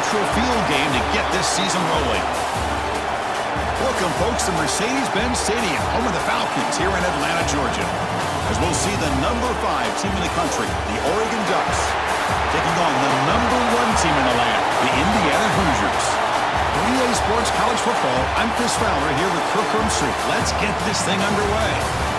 crucial field game to get this season rolling. Welcome, folks, to Mercedes-Benz Stadium, home of the Falcons here in Atlanta, Georgia, as we'll see the number 5 team in the country, the Oregon Ducks, taking on the number 1 team in the land, the Indiana Hoosiers. For EA Sports College Football, I'm Chris Fowler here with Kirk Herbstreit. Let's get this thing underway.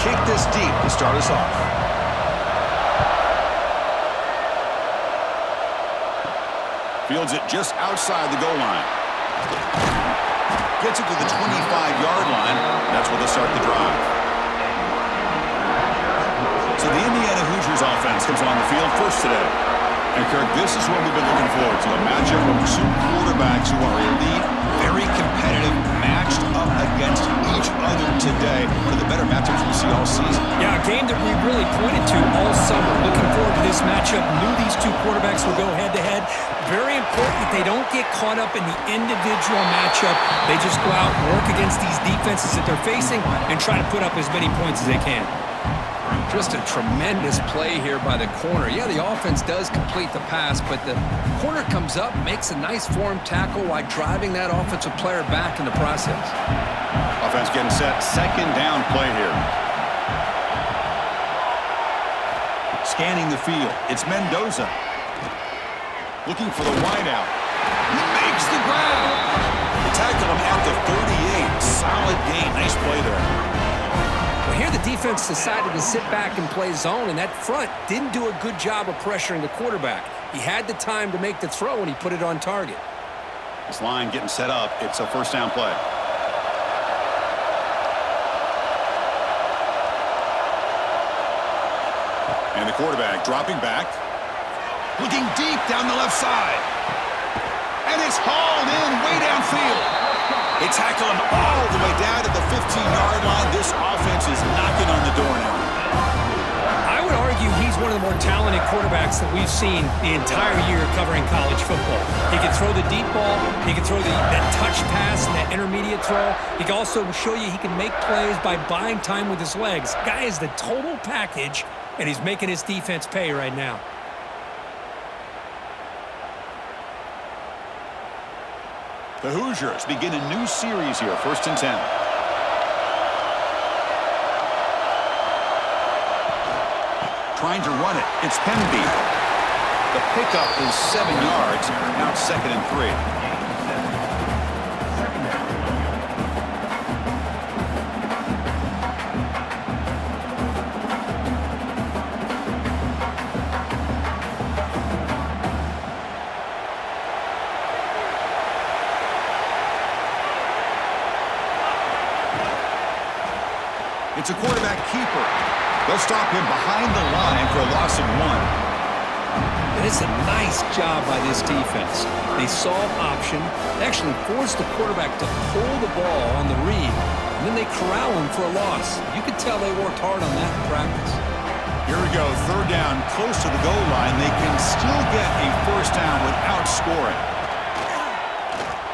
Kick this deep to start us off. Fields it just outside the goal line. Gets it to the 25-yard line. That's where they'll start the drive. So the Indiana Hoosiers offense comes on the field first today. And Kirk, this is what we've been looking forward to. A matchup of 2 quarterbacks who are elite, very competitive, matched up against each other today. One of the better matchups we see all season. Yeah, a game that we really pointed to all summer. Looking forward to this matchup. Knew these 2 quarterbacks would go head-to-head. Very important that they don't get caught up in the individual matchup. They just go out and work against these defenses that they're facing and try to put up as many points as they can. Just a tremendous play here by the corner. Yeah, the offense does complete the pass, but the corner comes up, makes a nice form tackle while driving that offensive player back in the process. Offense getting set. Second down play here. Scanning the field. It's Mendoza. Looking for the wideout. He makes the grab. They tackle him at the 38. Solid gain. Nice play there. Well, here the defense decided to sit back and play zone, and that front didn't do a good job of pressuring the quarterback. He had the time to make the throw, and he put it on target. This line getting set up. It's a first down play. And the quarterback dropping back. Looking deep down the left side. And it's hauled in way downfield. They tackle him all the way down to the 15-yard line. This offense is knocking on the door now. I would argue he's one of the more talented quarterbacks that we've seen the entire year covering college football. He can throw the deep ball. He can throw that touch pass and that intermediate throw. He can also show you he can make plays by buying time with his legs. Guy is the total package, and he's making his defense pay right now. The Hoosiers begin a new series here, 1st and 10. Trying to run it. It's Penby. The pickup is 7 yards. Now it's 2nd and 3. It's a quarterback keeper. They'll stop him behind the line for a loss of 1. And it's a nice job by this defense. They saw an option, actually forced the quarterback to pull the ball on the read, and then they corral him for a loss. You could tell they worked hard on that in practice. Here we go, 3rd down, close to the goal line. They can still get a first down without scoring.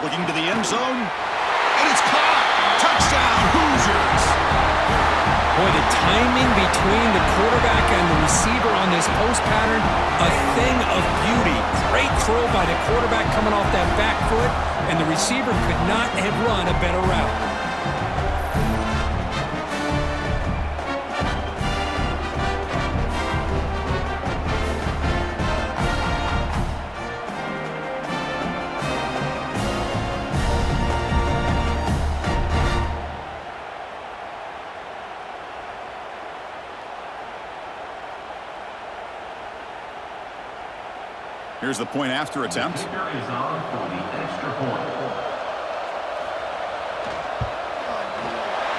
Looking to the end zone, and it's caught. Touchdown, Hoosiers. Boy, the timing between the quarterback and the receiver on this post pattern, a thing of beauty. Great throw by the quarterback coming off that back foot, and the receiver could not have run a better route. Here's the point after attempt.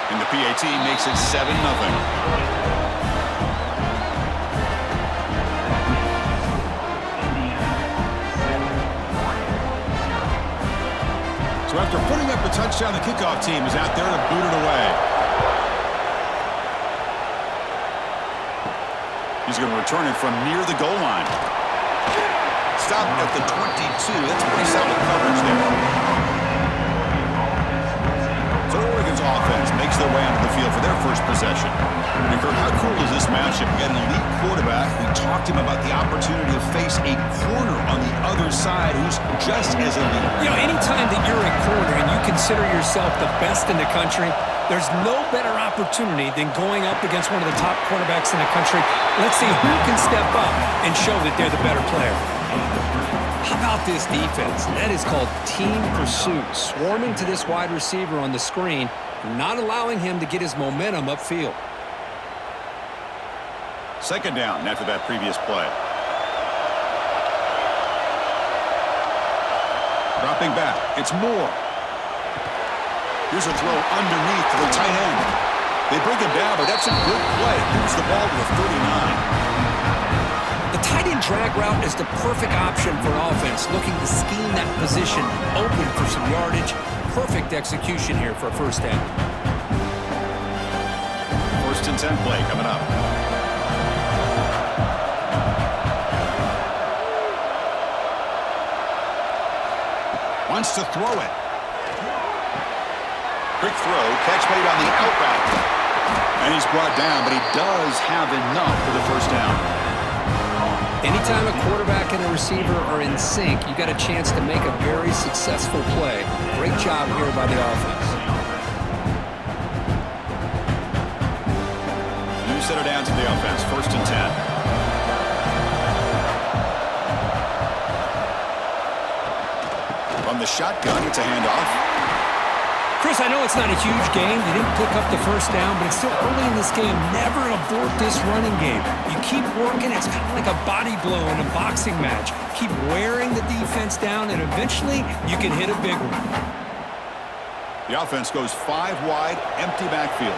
And the PAT makes it 7-0. So after putting up the touchdown, the kickoff team is out there to boot it away. He's going to return it from near the goal line. Stopped at the 22. That's pretty solid coverage there. So Oregon's offense makes their way onto the field for their first possession. And Kirk, how cool is this matchup? You got an elite quarterback. We talked to him about the opportunity to face a corner on the other side who's just as elite. You know, anytime that you're a corner and you consider yourself the best in the country, there's no better opportunity than going up against one of the top quarterbacks in the country. Let's see who can step up and show that they're the better player. How about this defense? That is called team pursuit. Swarming to this wide receiver on the screen, not allowing him to get his momentum upfield. Second down after that previous play. Dropping back. It's Moore. Here's a throw underneath to the tight end. They bring him down, but that's a good play. Moves the ball to the 39. The tight end drag route is the perfect option for an offense looking to scheme that position open for some yardage. Perfect execution here for a first down. First and 10 play coming up. Wants to throw it. Quick throw, catch made on the out route. And he's brought down, but he does have enough for the first down. Anytime a quarterback and a receiver are in sync, you got a chance to make a very successful play. Great job here by the offense. New set of downs to the offense, first and 10. From the shotgun, it's a handoff. Chris, I know it's not a huge game. They didn't pick up the first down, but it's still early in this game. Never abort this running game. You keep working. It's kind of like a body blow in a boxing match. Keep wearing the defense down, and eventually you can hit a big one. The offense goes 5 wide, empty backfield.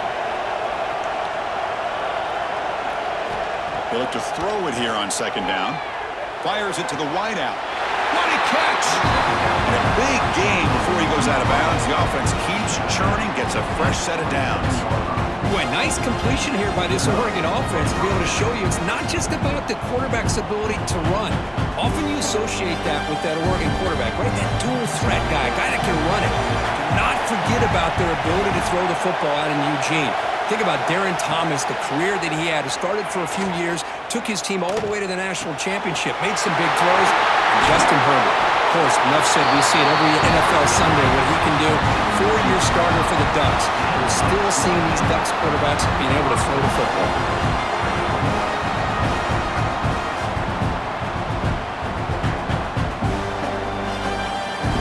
He'll look to throw it here on second down. Fires it to the wideout. What a catch! And a big game before he goes out of bounds. The offense keeps churning, gets a fresh set of downs. Boy, nice completion here by this Oregon offense to be able to show you it's not just about the quarterback's ability to run. Often you associate that with that Oregon quarterback, right? That dual threat guy that can run it. Do not forget about their ability to throw the football out in Eugene. Think about Darren Thomas, the career that he had. He started for a few years, took his team all the way to the national championship, made some big throws. And Justin Herbert, of course, enough said, we see it every NFL Sunday what he can do. 4-year starter for the Ducks. We're still seeing these Ducks quarterbacks being able to throw the football.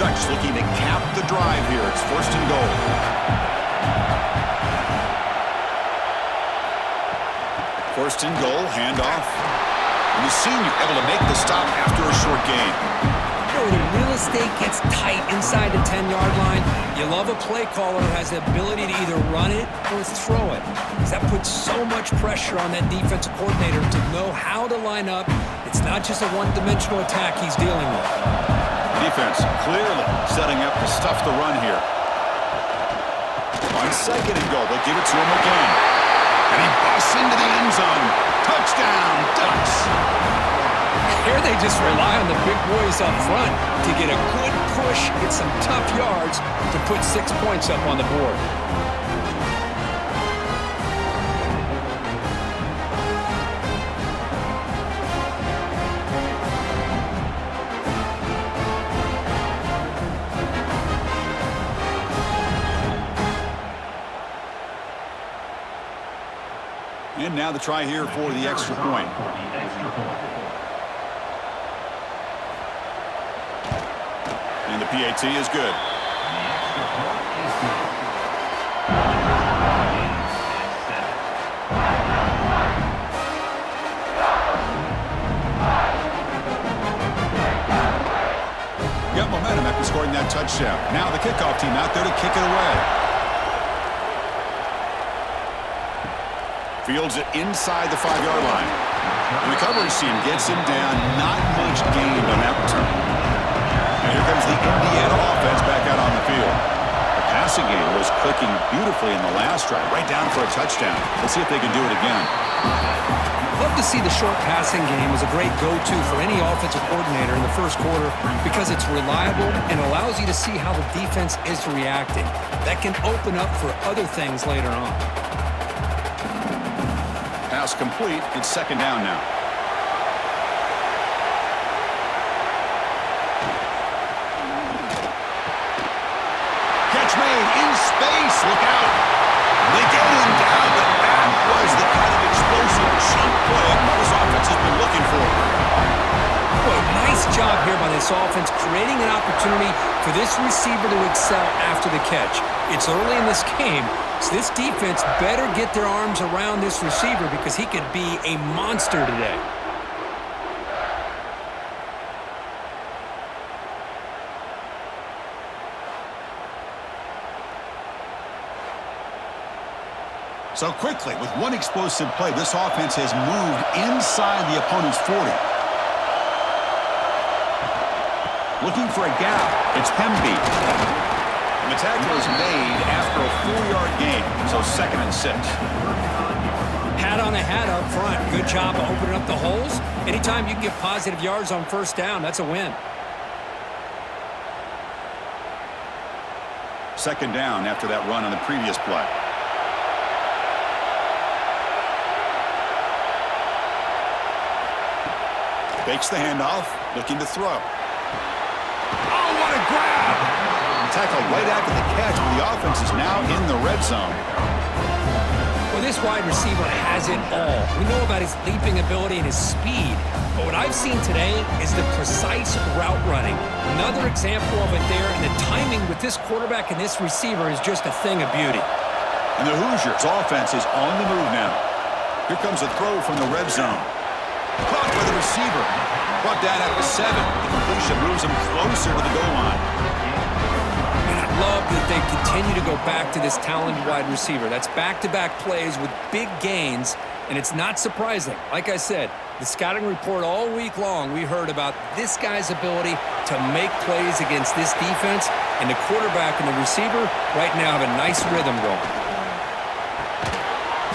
Ducks looking to cap the drive here. It's first and goal. First and goal, handoff. And the senior able to make the stop after a short gain. You know, when the real estate gets tight inside the 10-yard line, you love a play caller who has the ability to either run it or throw it. Because that puts so much pressure on that defensive coordinator to know how to line up. It's not just a one-dimensional attack he's dealing with. Defense clearly setting up to stuff the run here. On second and goal, they'll give it to him again. And he busts into the end zone. Touchdown, Ducks. Here they just rely on the big boys up front to get a good push, get some tough yards to put 6 points up on the board. And now the try here for the extra point. And the PAT is good. Got momentum after scoring that touchdown. Now the kickoff team out there to kick it away. Fields it inside the 5-yard line. The recovery team gets him down. Not much gained on that return. And Here comes the Indiana offense back out on the field. The passing game was clicking beautifully in the last drive, right down for a touchdown. Let's see if they can do it again. Love to see the short passing game as a great go-to for any offensive coordinator in the first quarter because it's reliable and allows you to see how the defense is reacting. That can open up for other things later on. Pass complete. It's second down now. Catch made in space. Look out. They get him down, but that was the kind of explosive chunk play this offense has been looking for. Boy, nice job here by this offense, creating an opportunity for this receiver to excel after the catch. It's early in this game, so this defense better get their arms around this receiver because he could be a monster today. So quickly, with one explosive play, this offense has moved inside the opponent's 40. Looking for a gap. It's Hemby. And the tackle is made after a 4-yard gain, so 2nd and 6. Hat on a hat up front. Good job of opening up the holes. Anytime you can get positive yards on first down, that's a win. Second down after that run on the previous play. Fakes the handoff, looking to throw. Oh, what a grab! Tackle right after the catch, but the offense is now in the red zone. Well, this wide receiver has it all. We know about his leaping ability and his speed, but what I've seen today is the precise route running. Another example of it there, and the timing with this quarterback and this receiver is just a thing of beauty. And the Hoosiers' offense is on the move now. Here comes a throw from the red zone. Caught by the receiver. Brought down at the 7. The completion moves him closer to the goal line. And I love that they continue to go back to this talented wide receiver. That's back-to-back plays with big gains, and it's not surprising. Like I said, the scouting report all week long, we heard about this guy's ability to make plays against this defense, and the quarterback and the receiver right now have a nice rhythm going.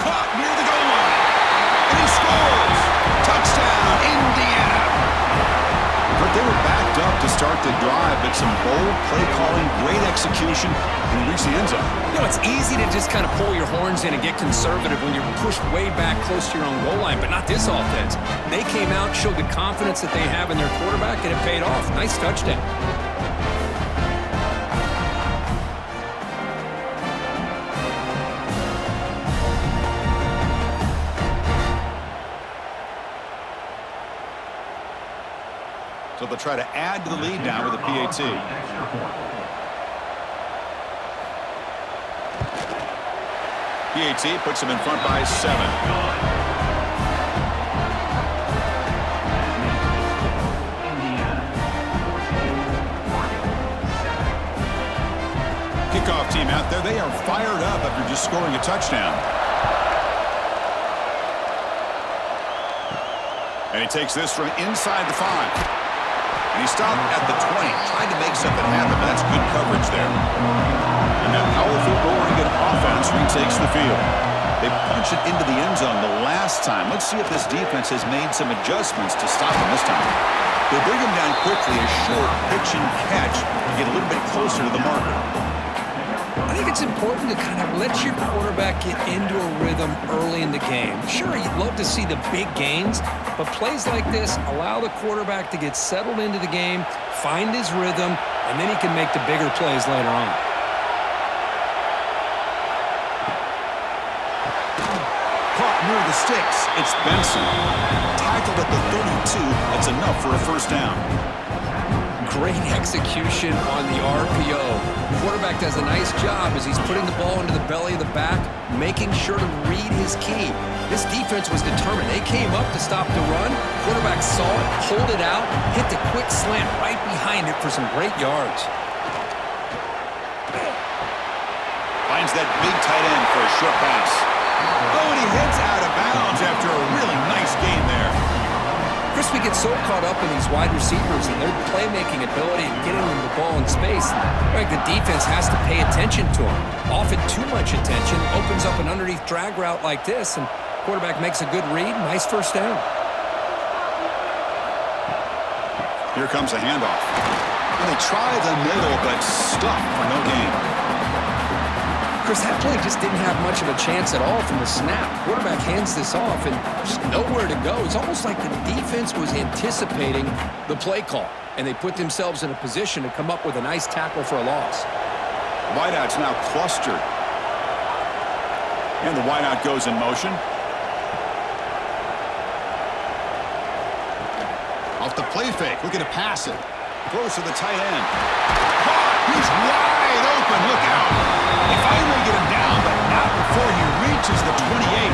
Caught near the goal line. And he scores. Touchdown, Indiana. But they were backed up to start the drive, but some bold play calling, great execution, and reach the end zone. You know, it's easy to just kind of pull your horns in and get conservative when you're pushed way back close to your own goal line, but not this offense. They came out, showed the confidence that they have in their quarterback, and it paid off. Nice touchdown. So they'll try to add to the lead now with a PAT. PAT puts them in front by 7. Kickoff team out there. They are fired up after just scoring a touchdown. And he takes this from inside the 5. And he stopped at the 20, trying to make something happen, but that's good coverage there. And that powerful Oregon offense retakes the field. They punched it into the end zone the last time. Let's see if this defense has made some adjustments to stop him this time. They bring him down quickly, a short pitch and catch to get a little bit closer to the marker. I think it's important to kind of let your quarterback get into a rhythm early in the game. Sure, you'd love to see the big gains, but plays like this allow the quarterback to get settled into the game, find his rhythm, and then he can make the bigger plays later on. Caught near the sticks. It's Benson. Tackled at the 32. That's enough for a first down. Great execution on the RPO. The quarterback does a nice job as he's putting the ball into the belly of the back, making sure to read his key. This defense was determined. They came up to stop the run. Quarterback saw it, pulled it out, hit the quick slant right behind it for some great yards. Finds that big tight end for a short pass. Oh, and he heads out of bounds after a really nice game there. Chris, we get so caught up in these wide receivers and their playmaking ability and getting them the ball in space. Like the defense has to pay attention to them. Often too much attention opens up an underneath drag route like this, and quarterback makes a good read. Nice first down. Here comes a handoff. And they try the middle, but stuffed for no gain. Chris, that play just didn't have much of a chance at all from the snap. Quarterback hands this off and just nowhere to go. It's almost like the defense was anticipating the play call, and they put themselves in a position to come up with a nice tackle for a loss. Wideout's now clustered. And the wideout goes in motion. Off the play fake, looking to pass it. Throws to the tight end. Caught! He's wide open, look out! They finally get him down, but not before he reaches the 28.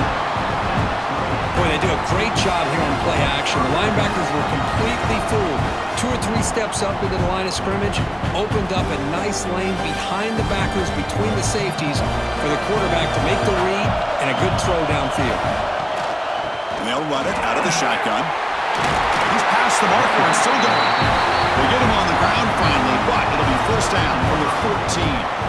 Boy, they do a great job here on play action. The linebackers were completely fooled. 2 or 3 steps up into the line of scrimmage, opened up a nice lane behind the backers, between the safeties, for the quarterback to make the read and a good throw downfield. And they'll run it out of the shotgun. He's past the marker and still going. They get him on the ground finally, but it'll be first down from the 14.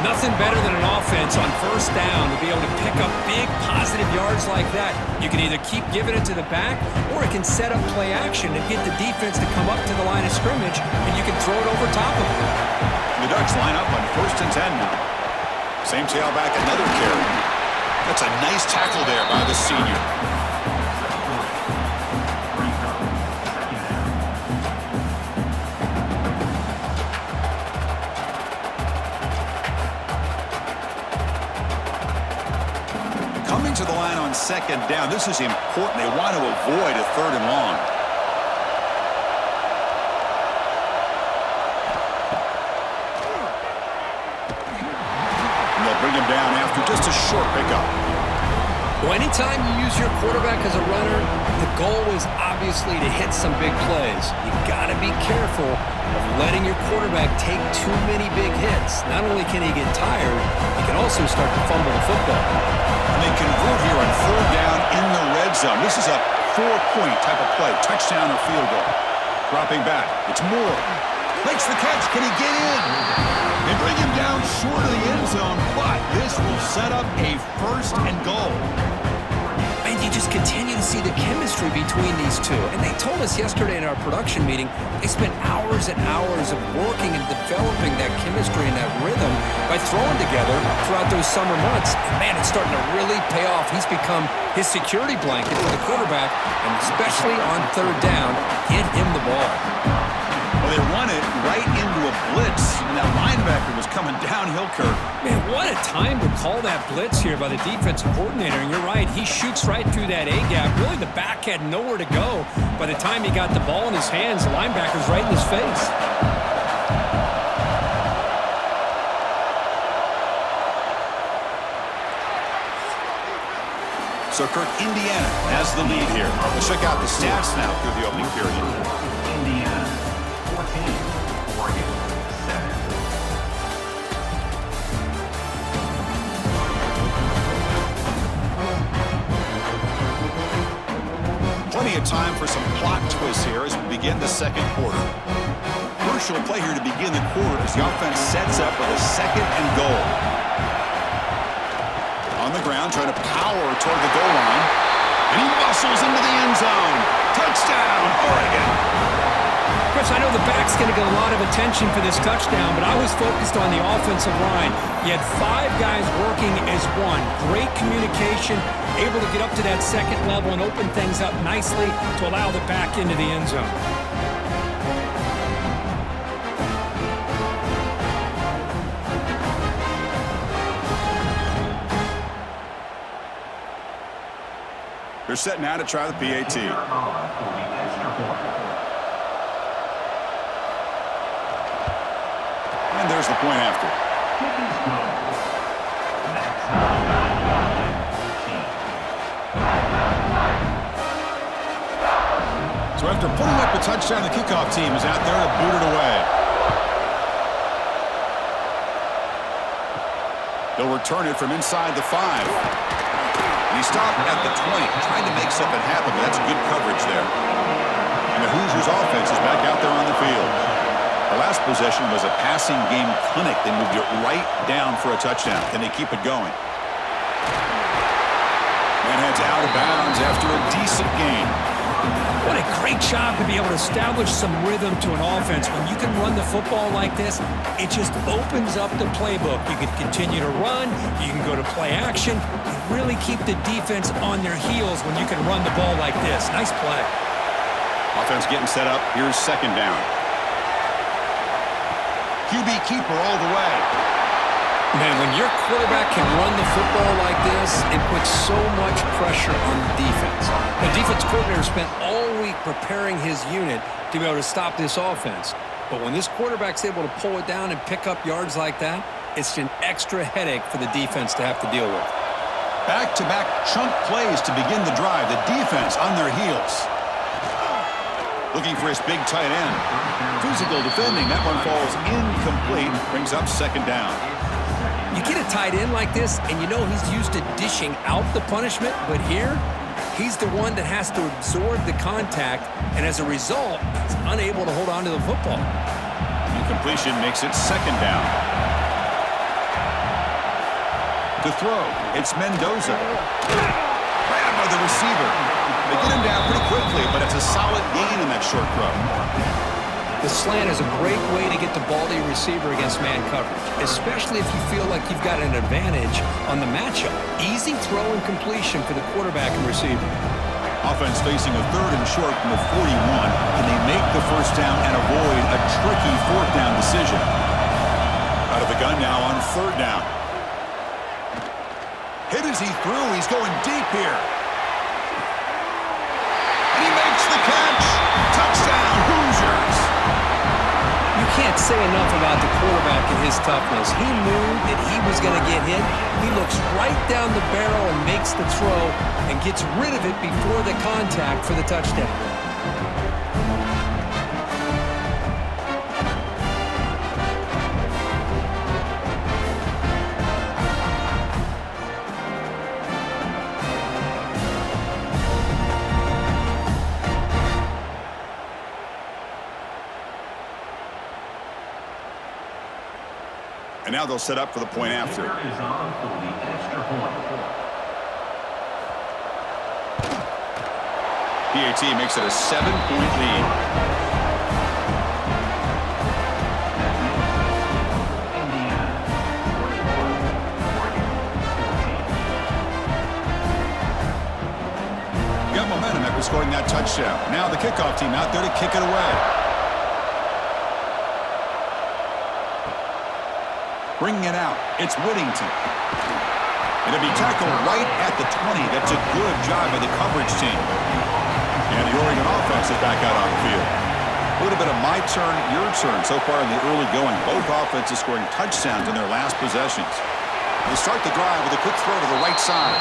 Nothing better than an offense on first down to be able to pick up big positive yards like that. You can either keep giving it to the back, or it can set up play action and get the defense to come up to the line of scrimmage, and you can throw it over top of it. The Ducks line up on 1st and 10 now. Same tailback, another carry. That's a nice tackle there by the senior. Coming to the line on 2nd down. This is important. They want to avoid a 3rd and long. And they'll bring him down after just a short pickup. Well, anytime you use your quarterback as a runner, the goal is obviously to hit some big plays. You got to be careful of letting your quarterback take too many big hits. Not only can he get tired, he can also start to fumble the football. And they convert here on 3rd down in the red zone. This is a 4-point type of play. Touchdown or field goal. Dropping back. It's Moore. Makes the catch. Can he get in? They bring him down short of the end zone, but this will set up a 1st and goal. And you just continue to see the chemistry between these two. And they told us yesterday in our production meeting, they spent hours and hours of working and developing that chemistry and that rhythm by throwing together throughout those summer months. And man, it's starting to really pay off. He's become his security blanket for the quarterback, and especially on 3rd down, get him the ball. Well, they run it right into a blitz, and that linebacker was coming downhill, Kirk. Man, what a time to call that blitz here by the defensive coordinator. And you're right, he shoots right through that A-gap. Really, the back had nowhere to go. By the time he got the ball in his hands, the linebacker's right in his face. So, Kirk, Indiana has the lead here. Let's check out the stats now through the opening period. Indiana, 14, Oregon, 7. Plenty of time for some plot twists here as we begin the 2nd quarter. Crucial play here to begin the quarter as the offense sets up with a 2nd and goal. On the ground, trying to power toward the goal line. And he muscles into the end zone. Touchdown, Oregon. Chris, I know the back's going to get a lot of attention for this touchdown, but I was focused on the offensive line. You had 5 guys working as one. Great communication, able to get up to that 2nd level and open things up nicely to allow the back into the end zone. They're set now to try the PAT. And there's the point after. So after putting up a touchdown, the kickoff team is out there to boot it away. They'll return it from inside the 5. And he stopped at the 20, trying to make something happen, but that's good coverage there. And the Hoosiers offense is back out there on the field. The last possession was a passing game clinic. They moved it right down for a touchdown. Can they keep it going? And heads out of bounds after a decent gain. What a great job to be able to establish some rhythm to an offense. When you can run the football like this, it just opens up the playbook. You can continue to run, you can go to play action, and really keep the defense on their heels when you can run the ball like this. Nice play. Offense getting set up. Here's second down. QB keeper all the way. Man, when your quarterback can run the football like this, it puts so much pressure on the defense. The defense coordinator spent all week preparing his unit to be able to stop this offense. But when this quarterback's able to pull it down and pick up yards like that, it's an extra headache for the defense to have to deal with. Back-to-back chunk plays to begin the drive. The defense on their heels. Looking for his big tight end. Physical defending. That one falls incomplete. Brings up second down. You get a tight end like this, and you know he's used to dishing out the punishment, but here, he's the one that has to absorb the contact, and as a result, he's unable to hold on to the football. Incompletion makes it second down. To throw, it's Mendoza. Grabbed by the receiver. They get him down pretty quickly, but it's a solid gain in that short throw. The slant is a great way to get the ball to your receiver against man coverage, especially if you feel like you've got an advantage on the matchup. Easy throw and completion for the quarterback and receiver. Offense facing a third and short from the 41, and they make the first down and avoid a tricky fourth down decision. Out of the gun now on third down. Hit as he threw. He's going deep here. And he makes the catch. Touchdown, Hoosiers. You can't say enough about the quarterback and his toughness. He knew that he was going to get hit. He looks right down the barrel and makes the throw and gets rid of it before the contact for the touchdown. And now they'll set up for the point after. Is on for the extra point. PAT makes it a 7-point lead. Indiana 41, Oregon 14. Got momentum after scoring that touchdown. Now the kickoff team out there to kick it away. Bringing it out, it's Whittington. It'll be tackled right at the 20. That's a good job by the coverage team. And the Oregon offense is back out on the field. A little bit of my turn, your turn so far in the early going. Both offenses scoring touchdowns in their last possessions. They start the drive with a quick throw to the right side.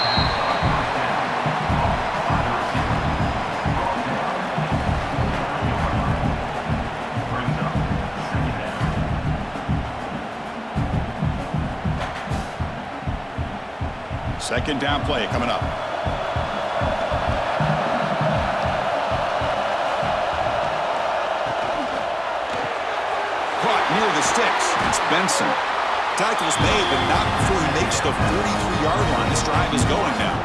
Second down play coming up. Caught near the sticks. It's Benson. Tackle's made, but not before he makes the 43-yard line. This drive is going now.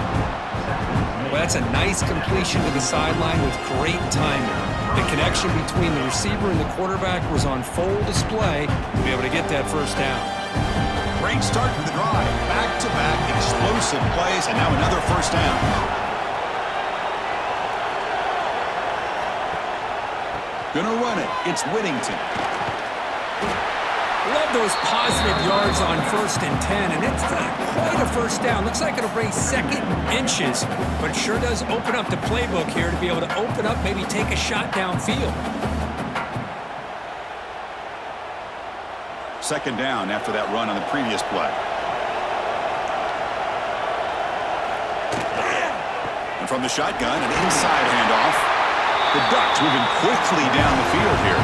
Well, that's a nice completion to the sideline with great timing. The connection between the receiver and the quarterback was on full display to be able to get that first down. Great start to the drive. Back-to-back explosive plays, and now another first down. Gonna run it. It's Whittington. Love those positive yards on 1st and 10, and it's not quite a first down. Looks like it'll bring second inches, but it sure does open up the playbook here to be able to open up, maybe take a shot downfield. Second down after that run on the previous play. And from the shotgun, an inside handoff. The Ducks moving quickly down the field here.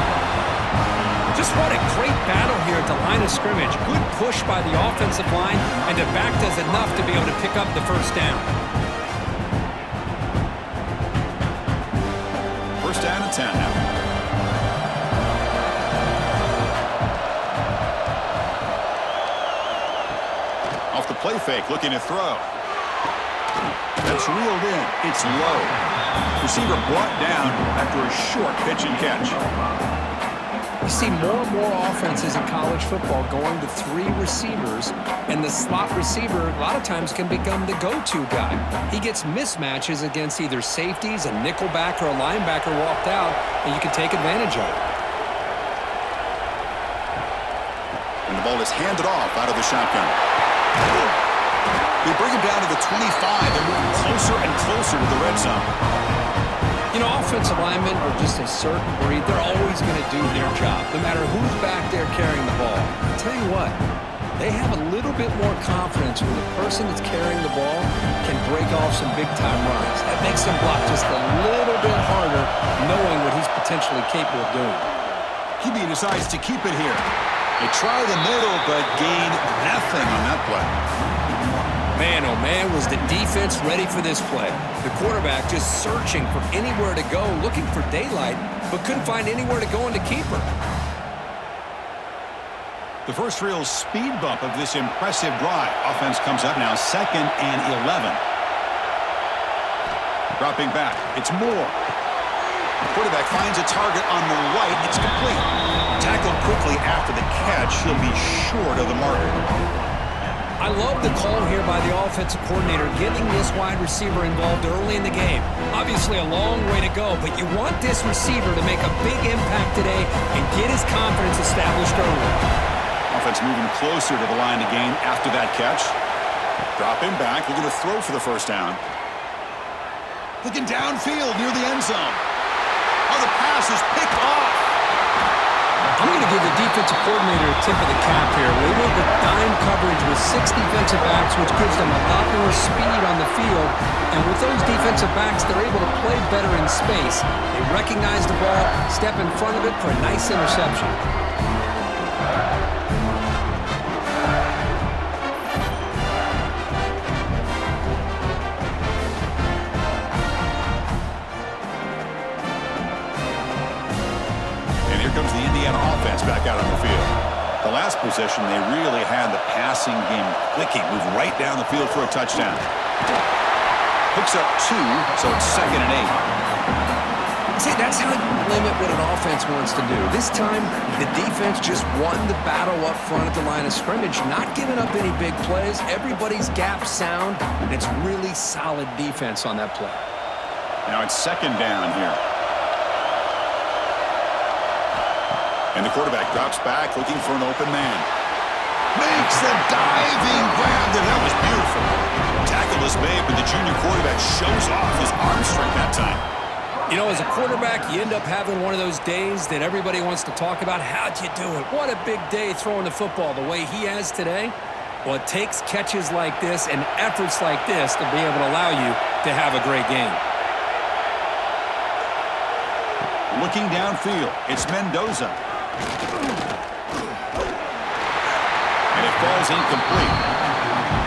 Just what a great battle here at the line of scrimmage. Good push by the offensive line, and the back does enough to be able to pick up the first down. down and 10 now. Off the play fake, looking to throw. That's reeled in. It's low. Receiver brought down after a short pitch and catch. You see more and more offenses in college football going to 3 receivers, and the slot receiver a lot of times can become the go-to guy. He gets mismatches against either safeties, a nickelback, or a linebacker walked out, and you can take advantage of it. And the ball is handed off out of the shotgun. They bring him down to the 25 and move closer and closer to the red zone. You know, offensive linemen are just a certain breed. They're always going to do their job, no matter who's back there carrying the ball. I'll tell you what, they have a little bit more confidence when the person that's carrying the ball can break off some big-time runs. That makes them block just a little bit harder, knowing what he's potentially capable of doing. QB decides to keep it here. They try the middle, but gain nothing on that play. Man, oh man, was the defense ready for this play. The quarterback just searching for anywhere to go, looking for daylight, but couldn't find anywhere to go into keeper. The first real speed bump of this impressive drive. Offense comes up now, 2nd and 11. Dropping back, it's Moore. The quarterback finds a target on the right. It's complete. Tackled quickly after the catch. He'll be short of the marker. I love the call here by the offensive coordinator, getting this wide receiver involved early in the game. Obviously a long way to go, but you want this receiver to make a big impact today and get his confidence established early. Offense moving closer to the line to gain after that catch. Dropping back, looking to throw for the first down. Looking downfield near the end zone. Oh, the pass is picked off. I'm going to give the defensive coordinator a tip of the cap here. They went with dime coverage with 6 defensive backs, which gives them a lot more speed on the field. And with those defensive backs, they're able to play better in space. They recognize the ball, step in front of it for a nice interception. Comes the Indiana offense back out on the field. The last possession, they really had the passing game clicking, move right down the field for a touchdown. Hooks up 2, so it's 2nd and 8. See, that's how you limit what an offense wants to do. This time, the defense just won the battle up front at the line of scrimmage, not giving up any big plays. Everybody's gap sound, and it's really solid defense on that play. Now it's 2nd down here. And the quarterback drops back, looking for an open man. Makes the diving grab, and that was beautiful. Tackle is made, but the junior quarterback shows off his arm strength that time. You know, as a quarterback, you end up having one of those days that everybody wants to talk about. How'd you do it? What a big day throwing the football the way he has today. Well, it takes catches like this and efforts like this to be able to allow you to have a great game. Looking downfield, it's Mendoza. And it falls incomplete.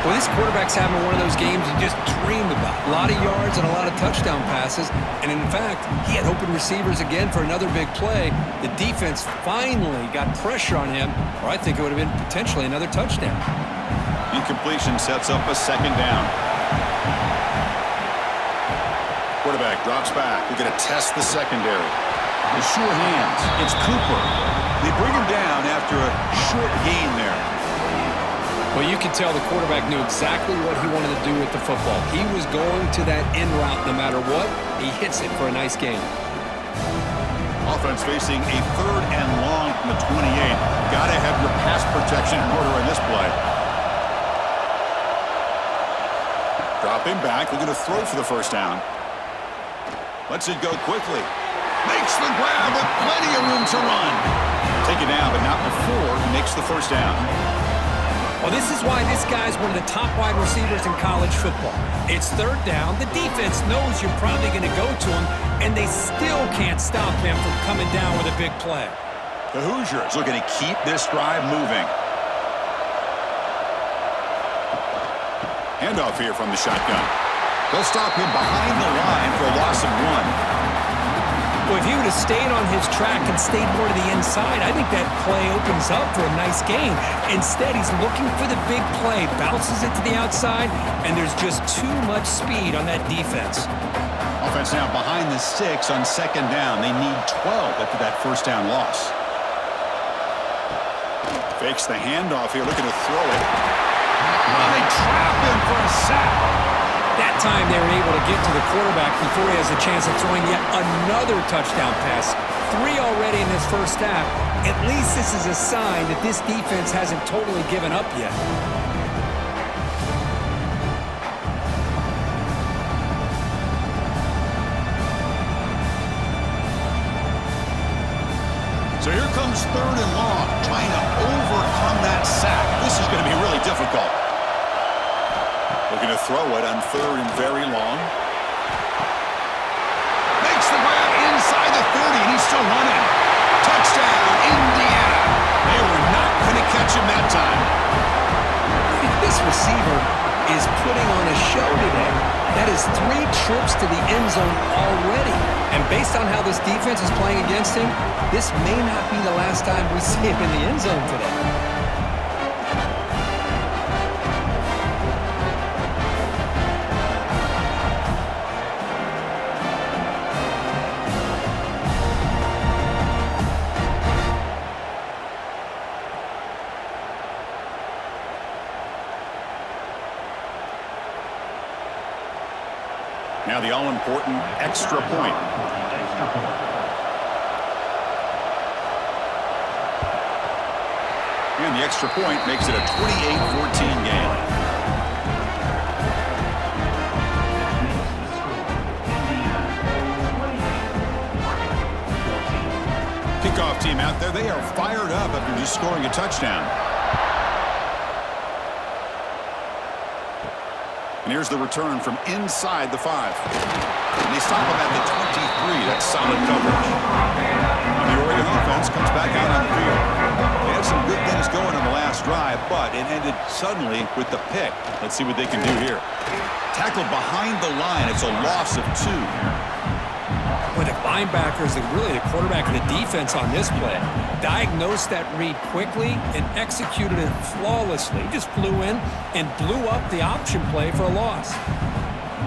Well, this quarterback's having one of those games you just dreamed about. A lot of yards and a lot of touchdown passes. And in fact, he had open receivers again for another big play. The defense finally got pressure on him, or I think it would have been potentially another touchdown. Incompletion sets up a 2nd down. Quarterback drops back. We're going to test the secondary. The sure hands. It's Cooper. They bring him down after a short gain there. Well, you can tell the quarterback knew exactly what he wanted to do with the football. He was going to that in route no matter what. He hits it for a nice gain. Offense facing a 3rd and long from the 28. Got to have your pass protection in order in this play. Dropping back. Looking to throw for the first down. Lets it go quickly. Makes the grab with plenty of room to run. Take it down, but not before he makes the first down. Well, this is why this guy's one of the top wide receivers in college football. It's 3rd down. The defense knows you're probably going to go to him, and they still can't stop him from coming down with a big play. The Hoosiers looking to keep this drive moving. Handoff here from the shotgun. They'll stop him behind the line for a loss of 1. Well, if he would have stayed on his track and stayed more to the inside, I think that play opens up for a nice gain. Instead, he's looking for the big play, bounces it to the outside, and there's just too much speed on that defense. Offense now behind the sticks on second down. They need 12 after that first down loss. Fakes the handoff here, looking to throw it. Oh, they trap him for a sack. That time they were able to get to the quarterback before he has a chance of throwing yet another touchdown pass. 3 already in this first half. At least this is a sign that this defense hasn't totally given up yet. So here comes third and long, trying to overcome that sack. This is going to be really difficult. Looking to throw it on third and very long. Makes the grab inside the 30, and he's still running. Touchdown, Indiana. They were not going to catch him that time. This receiver is putting on a show today. That is 3 trips to the end zone already. And based on how this defense is playing against him, this may not be the last time we see him in the end zone today. Now the all-important extra point. Extra point. And the extra point makes it a 28-14 game. Kickoff team out there, they are fired up after just scoring a touchdown. And here's the return from inside the 5. And they stop him at the 23. That's solid coverage. And the Oregon offense comes back out on the field. They had some good things going on the last drive, but it ended suddenly with the pick. Let's see what they can do here. Tackled behind the line. It's a loss of 2. Well, the linebackers, really the quarterback and the defense on this play, diagnosed that read quickly and executed it flawlessly. Just flew in and blew up the option play for a loss.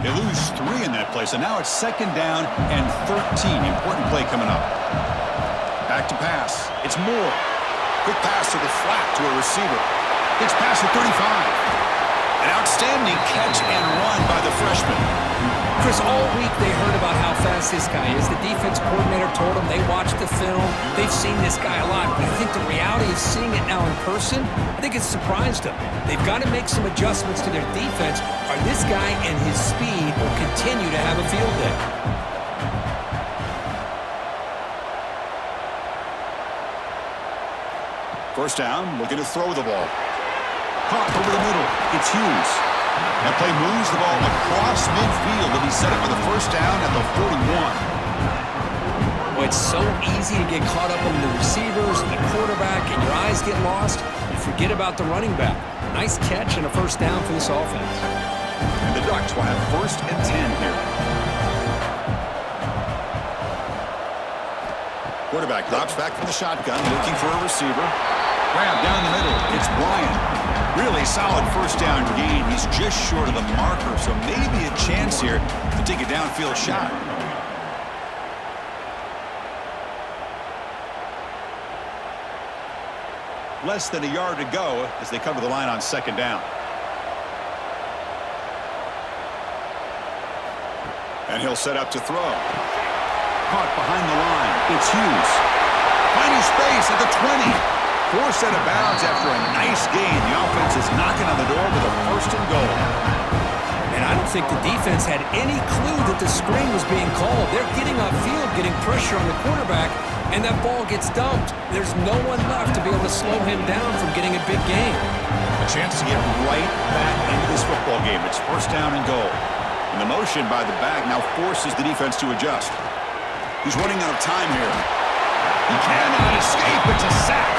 They lose 3 in that play, so now it's second down and 13. Important play coming up. Back to pass. It's Moore. Quick pass to the flat to a receiver. It's past the 35. An outstanding catch and run by the freshman. Chris, all week they heard about how fast this guy is. The defense coordinator told them they watched the film. They've seen this guy a lot. But I think the reality of seeing it now in person, I think it's surprised them. They've got to make some adjustments to their defense, or this guy and his speed will continue to have a field day. First down, looking to throw the ball. Caught over the middle. It's Hughes. That play moves the ball across midfield, and he's set up for the first down at the 41. Well, it's so easy to get caught up on the receivers and the quarterback, and your eyes get lost. You forget about the running back. Nice catch and a first down for this offense. And the Ducks will have first and 10 here. Quarterback drops back from the shotgun, looking for a receiver. Grab down the middle. It's Bryant. Really solid first down gain. He's just short of the marker, so maybe a chance here to take a downfield shot. Less than a yard to go as they cover the line on second down. And he'll set up to throw. Caught behind the line. It's Hughes. Finding space at the 20. Forced out of bounds after a nice gain. The offense is knocking on the door with a first and goal. And I don't think the defense had any clue that the screen was being called. They're getting upfield, getting pressure on the quarterback, and that ball gets dumped. There's no one left to be able to slow him down from getting a big gain. A chance to get right back into this football game. It's first down and goal. And the motion by the back now forces the defense to adjust. He's running out of time here. He cannot escape. It's a sack.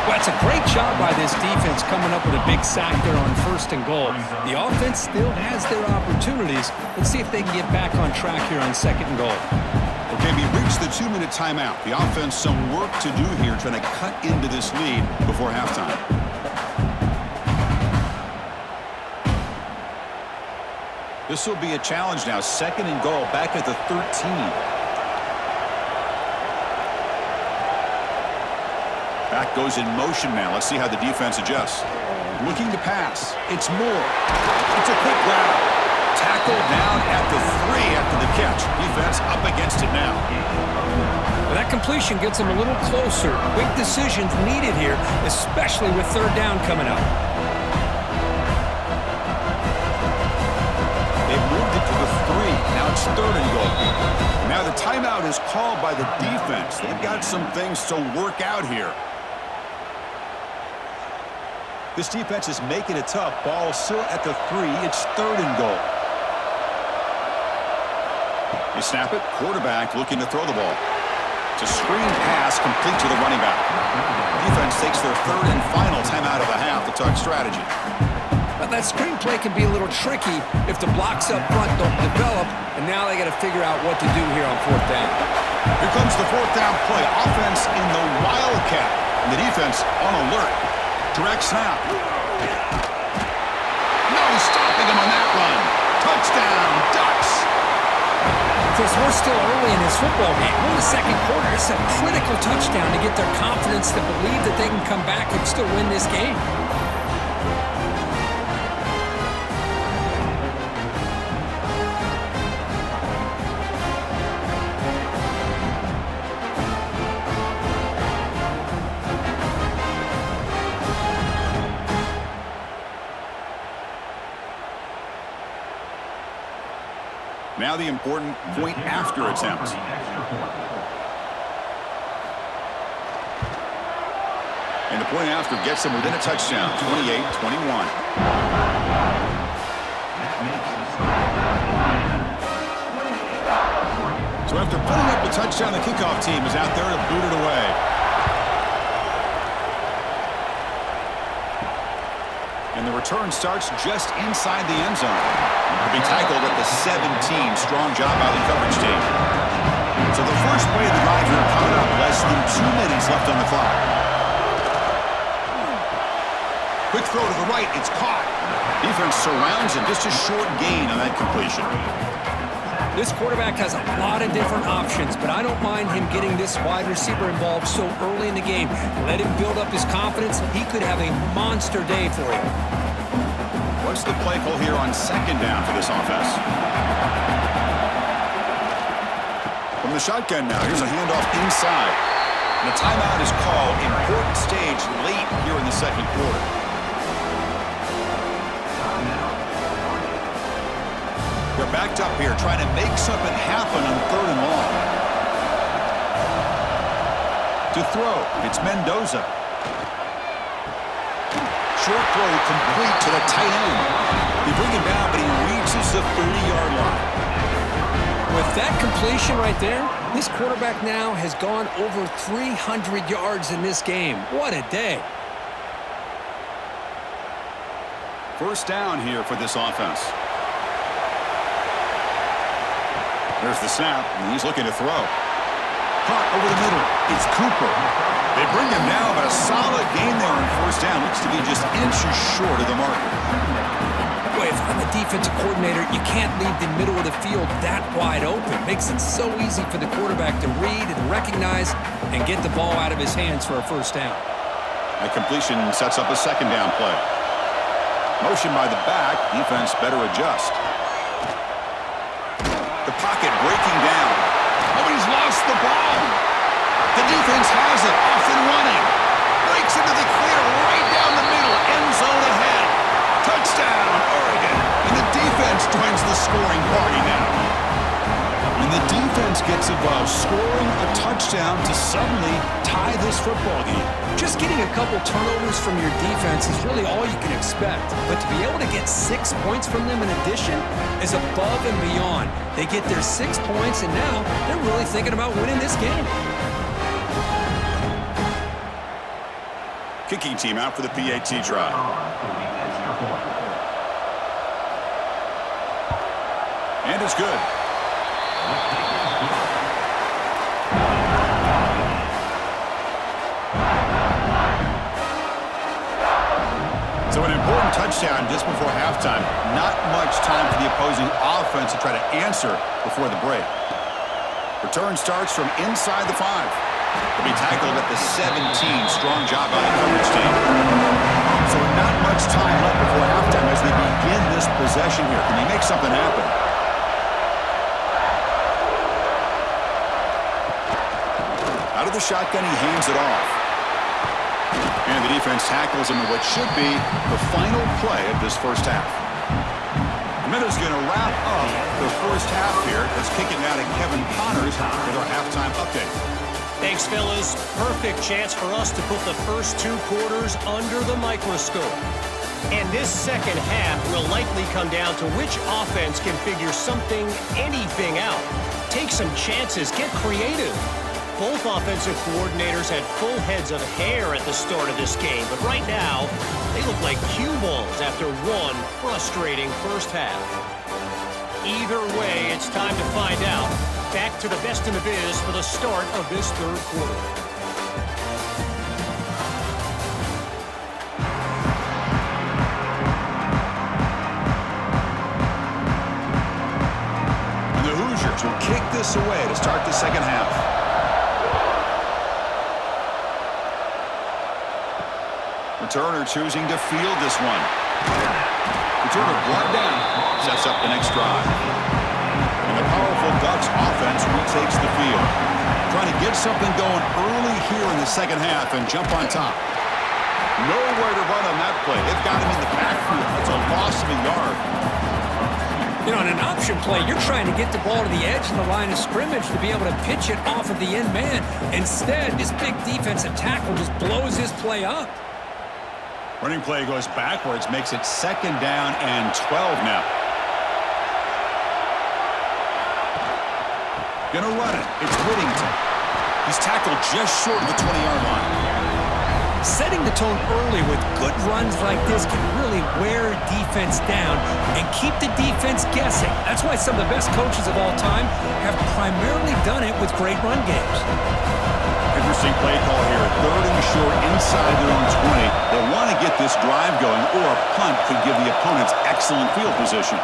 Well, it's a great job by this defense coming up with a big sack there on first and goal. The offense still has their opportunities. Let's see if they can get back on track here on second and goal. Well, Okay, we reached the 2-minute timeout. The offense some work to do here trying to cut into this lead before halftime. This will be a challenge now. 2nd and goal back at the 13. Back goes in motion now. Let's see how the defense adjusts. Looking to pass. It's Moore. It's a quick grab. Tackled down at the 3 after the catch. Defense up against it now. Well, that completion gets him a little closer. Quick decisions needed here, especially with 3rd down coming up. They've moved it to the 3. Now it's 3rd and goal. Now the timeout is called by the defense. They've got some things to work out here. This defense is making it tough. Ball still at the 3. It's 3rd and goal. They snap it. Quarterback looking to throw the ball. It's a screen pass complete to the running back. Defense takes their 3rd and final timeout of the half to talk strategy. But that screen play can be a little tricky if the blocks up front don't develop, and now they got to figure out what to do here on 4th down. Here comes the 4th down play. Offense in the Wildcat. And the defense on alert. Direct snap. No stopping him on that run. Touchdown, Ducks. Chris, we're still early in this football game. We're in the 2nd quarter. It's a critical touchdown to get their confidence to believe that they can come back and still win this game. Now the important point after attempt. And the point after gets them within a touchdown, 28-21. So after putting up the touchdown, the kickoff team is out there to boot it away. And the return starts just inside the end zone. He'll be tackled at the 17. Strong job by the coverage team. So the first play of the drive here coming up. Less than 2 minutes left on the clock. Quick throw to the right. It's caught. Defense surrounds him. Just a short gain on that completion. This quarterback has a lot of different options, but I don't mind him getting this wide receiver involved so early in the game. Let him build up his confidence. He could have a monster day for you. What's the play call here on 2nd down for this offense? From the shotgun now, here's a handoff inside. And a timeout is called. Important stage late here in the 2nd quarter. They're backed up here, trying to make something happen on 3rd and long. To throw, it's Mendoza. Short throw complete to the tight end. They bring him down, but he reaches the 30-yard line. With that completion right there, this quarterback now has gone over 300 yards in this game. What a day. 1st down here for this offense. There's the snap, and he's looking to throw. Caught over the middle. It's Cooper. They bring him down, but a solid gain there on 1st down. Looks to be just inches short of the marker. Boy, if I'm a defensive coordinator, you can't leave the middle of the field that wide open. It makes it so easy for the quarterback to read and recognize and get the ball out of his hands for a 1st down. That completion sets up a 2nd down play. Motion by the back. Defense better adjust. The pocket breaking down. Oh, he's lost the ball. The defense has it, off and running. Breaks into the clear, right down the middle, end zone ahead. Touchdown, Oregon. And the defense joins the scoring party now. And the defense gets involved, scoring a touchdown to suddenly tie this football game. Just getting a couple turnovers from your defense is really all you can expect. But to be able to get 6 points from them in addition is above and beyond. They get their 6 points, and now they're really thinking about winning this game. Kicking team out for the PAT try. And it's good. first down just before halftime. Not much time for the opposing offense to try to answer before the break. Return starts from inside the 5. He'll be tackled at the 17. Strong job by the coverage team. So not much time left before halftime as they begin this possession here. Can they make something happen? Out of the shotgun, he hands it off. And the defense tackles him in what should be the final play of this first half. The Minnows going to wrap up the first half here. Let's kick it now to Kevin Connors with our halftime update. Thanks, fellas. Perfect chance for us to put the first 2 quarters under the microscope. And this second half will likely come down to which offense can figure anything out. Take some chances, get creative. Both offensive coordinators had full heads of hair at the start of this game, but right now, they look like cue balls after one frustrating first half. Either way, it's time to find out. Back to the best in the biz for the start of this third quarter. And the Hoosiers will kick this away to start the second half. Returner choosing to field this one. Returner brought down. Sets up the next drive. And the powerful Ducks offense retakes the field. Trying to get something going early here in the second half and jump on top. Nowhere to run on that play. They've got him in the backfield. That's a loss of a yard. You know, in an option play, you're trying to get the ball to the edge of the line of scrimmage to be able to pitch it off of the end man. Instead, this big defensive tackle just blows this play up. Running play goes backwards, makes it second down and 12 now. Gonna run it. It's Whittington. He's tackled just short of the 20-yard line. Setting the tone early with good runs like this can really wear defense down and keep the defense guessing. That's why some of the best coaches of all time have primarily done it with great run games. Interesting play call here. Third and short inside their own 20. They want to get this drive going, or a punt could give the opponents excellent field position.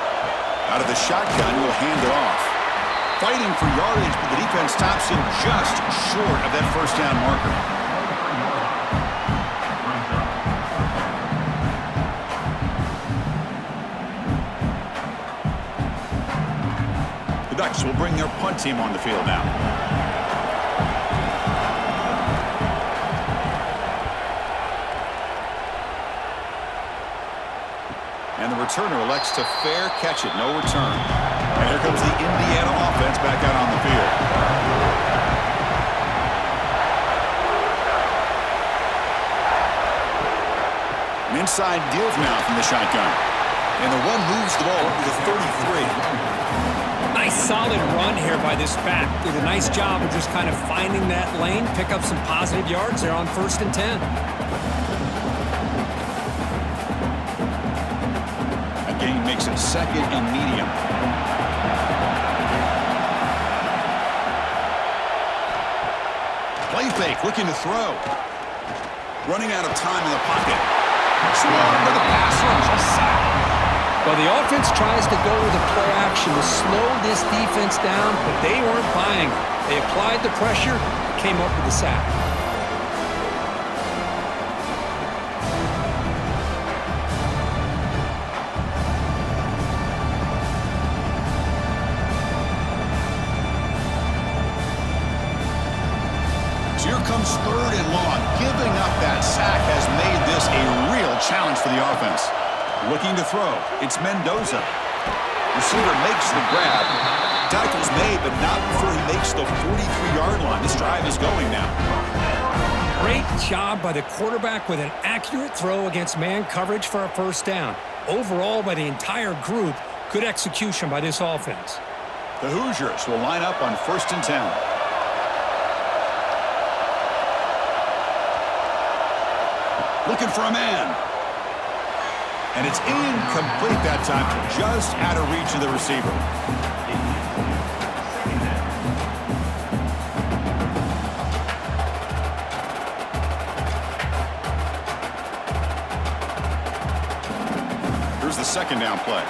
Out of the shotgun, will hand it off. Fighting for yardage, but the defense stops him just short of that first down marker. The Ducks will bring their punt team on the field now. And the returner elects to fair catch it. No return. And here comes the Indiana offense back out on the field. An inside give now from the shotgun. And the one moves the ball to the 33. Nice solid run here by this back. Did a nice job of just kind of finding that lane, pick up some positive yards there on 1st and 10. Gain makes it second and medium. Play fake, looking to throw. Running out of time in the pocket. Swung to the pass rush, a sack. Well, the offense tries to go with the play action to slow this defense down, but they weren't buying it. They applied the pressure, came up with the sack. Here comes third and long. Giving up that sack has made this a real challenge for the offense. Looking to throw. It's Mendoza. Receiver makes the grab. Tackle's made, but not before he makes the 43-yard line. This drive is going now. Great job by the quarterback with an accurate throw against man coverage for a first down. Overall, by the entire group, good execution by this offense. The Hoosiers will line up on 1st and 10. Looking for a man. And it's incomplete that time. Just out of reach of the receiver. second down play.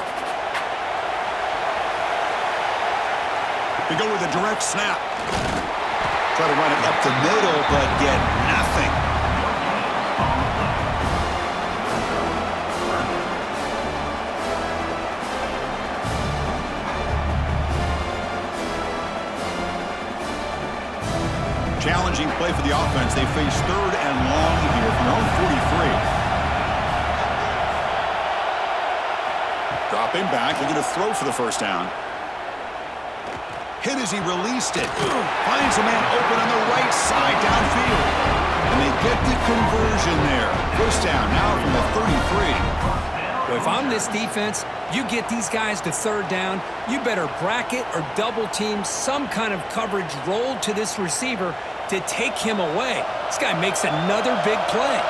They go with a direct snap. Try to run it up the middle, but get nothing. Challenging play for the offense. They face third and long here from their own 43. Dropping back, looking to throw for the first down. Hit as he released it. Finds a man open on the right side downfield. And they get the conversion there. First down now from the 33. Well, if I'm this defense, you get these guys to third down, you better bracket or double team some kind of coverage rolled to this receiver to take him away. This guy makes another big play.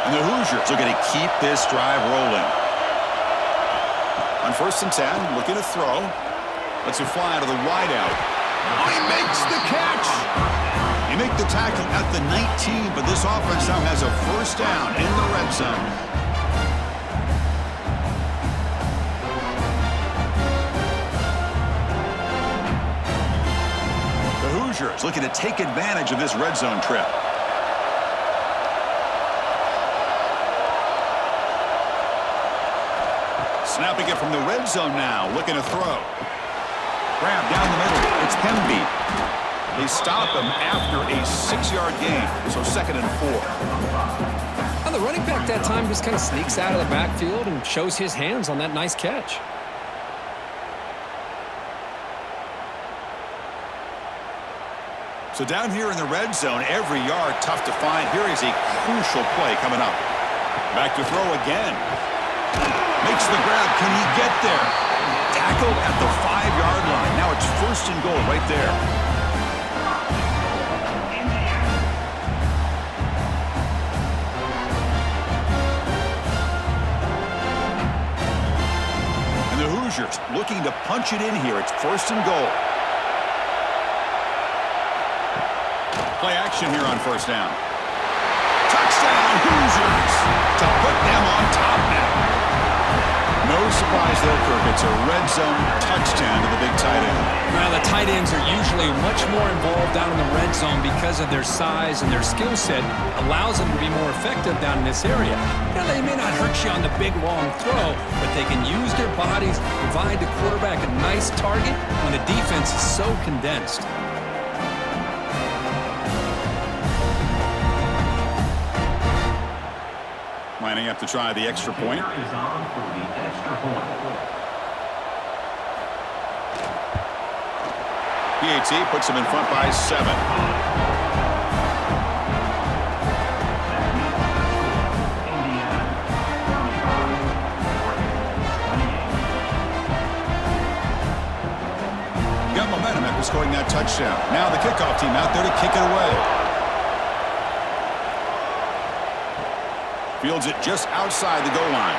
And the Hoosiers are going to keep this drive rolling. On first and 10, looking to throw. Lets it fly out of the wideout. Oh, he makes the catch. He make the tackle at the 19, but this offense now has a first down in the red zone. The Hoosiers looking to take advantage of this red zone trip. Snapping it from the red zone now, looking to throw. Grab down the middle. It's Hemby. They stop him after a 6-yard gain, so second and 4. And the running back that time just kind of sneaks out of the backfield and shows his hands on that nice catch. So down here in the red zone, every yard tough to find. Here is a crucial play coming up. Back to throw again. Makes the grab. Can he get there? Tackled at the 5-yard line. Now it's first and goal right there. And the Hoosiers looking to punch it in here. It's first and goal. Play action here on first down. Touchdown, Hoosiers! To put them on top now. No surprise there, Kirk. It's a red zone touchdown to the big tight end. Now, the tight ends are usually much more involved down in the red zone because of their size and their skill set allows them to be more effective down in this area. Now, they may not hurt you on the big, long throw, but they can use their bodies, provide the quarterback a nice target when the defense is so condensed. Lining up to try the extra point. Is on for the extra point. PAT puts them in front by 7. Got momentum after scoring that touchdown. Now the kickoff team out there to kick it away. Fields it just outside the goal line.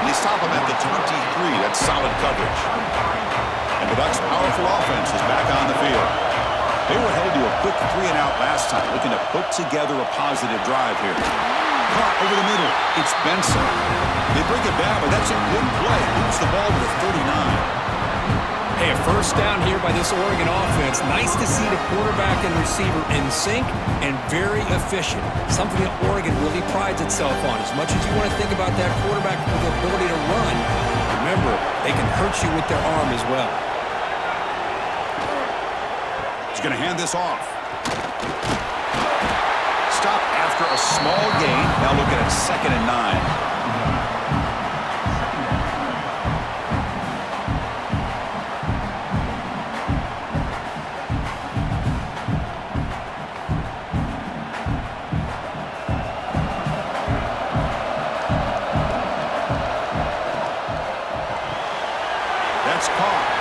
And they stop him at the 23. That's solid coverage. And the Ducks' powerful offense is back on the field. They were held to a quick 3-and-out last time, looking to put together a positive drive here. Caught over the middle. It's Benson. They bring it down, but that's a good play. Moves the ball to the 39. Hey, a first down here by this Oregon offense. Nice to see the quarterback and receiver in sync and very efficient. Something that Oregon really prides itself on. As much as you want to think about that quarterback with the ability to run, remember, they can hurt you with their arm as well. He's going to hand this off. Stop after a small gain. Now looking at second and 9.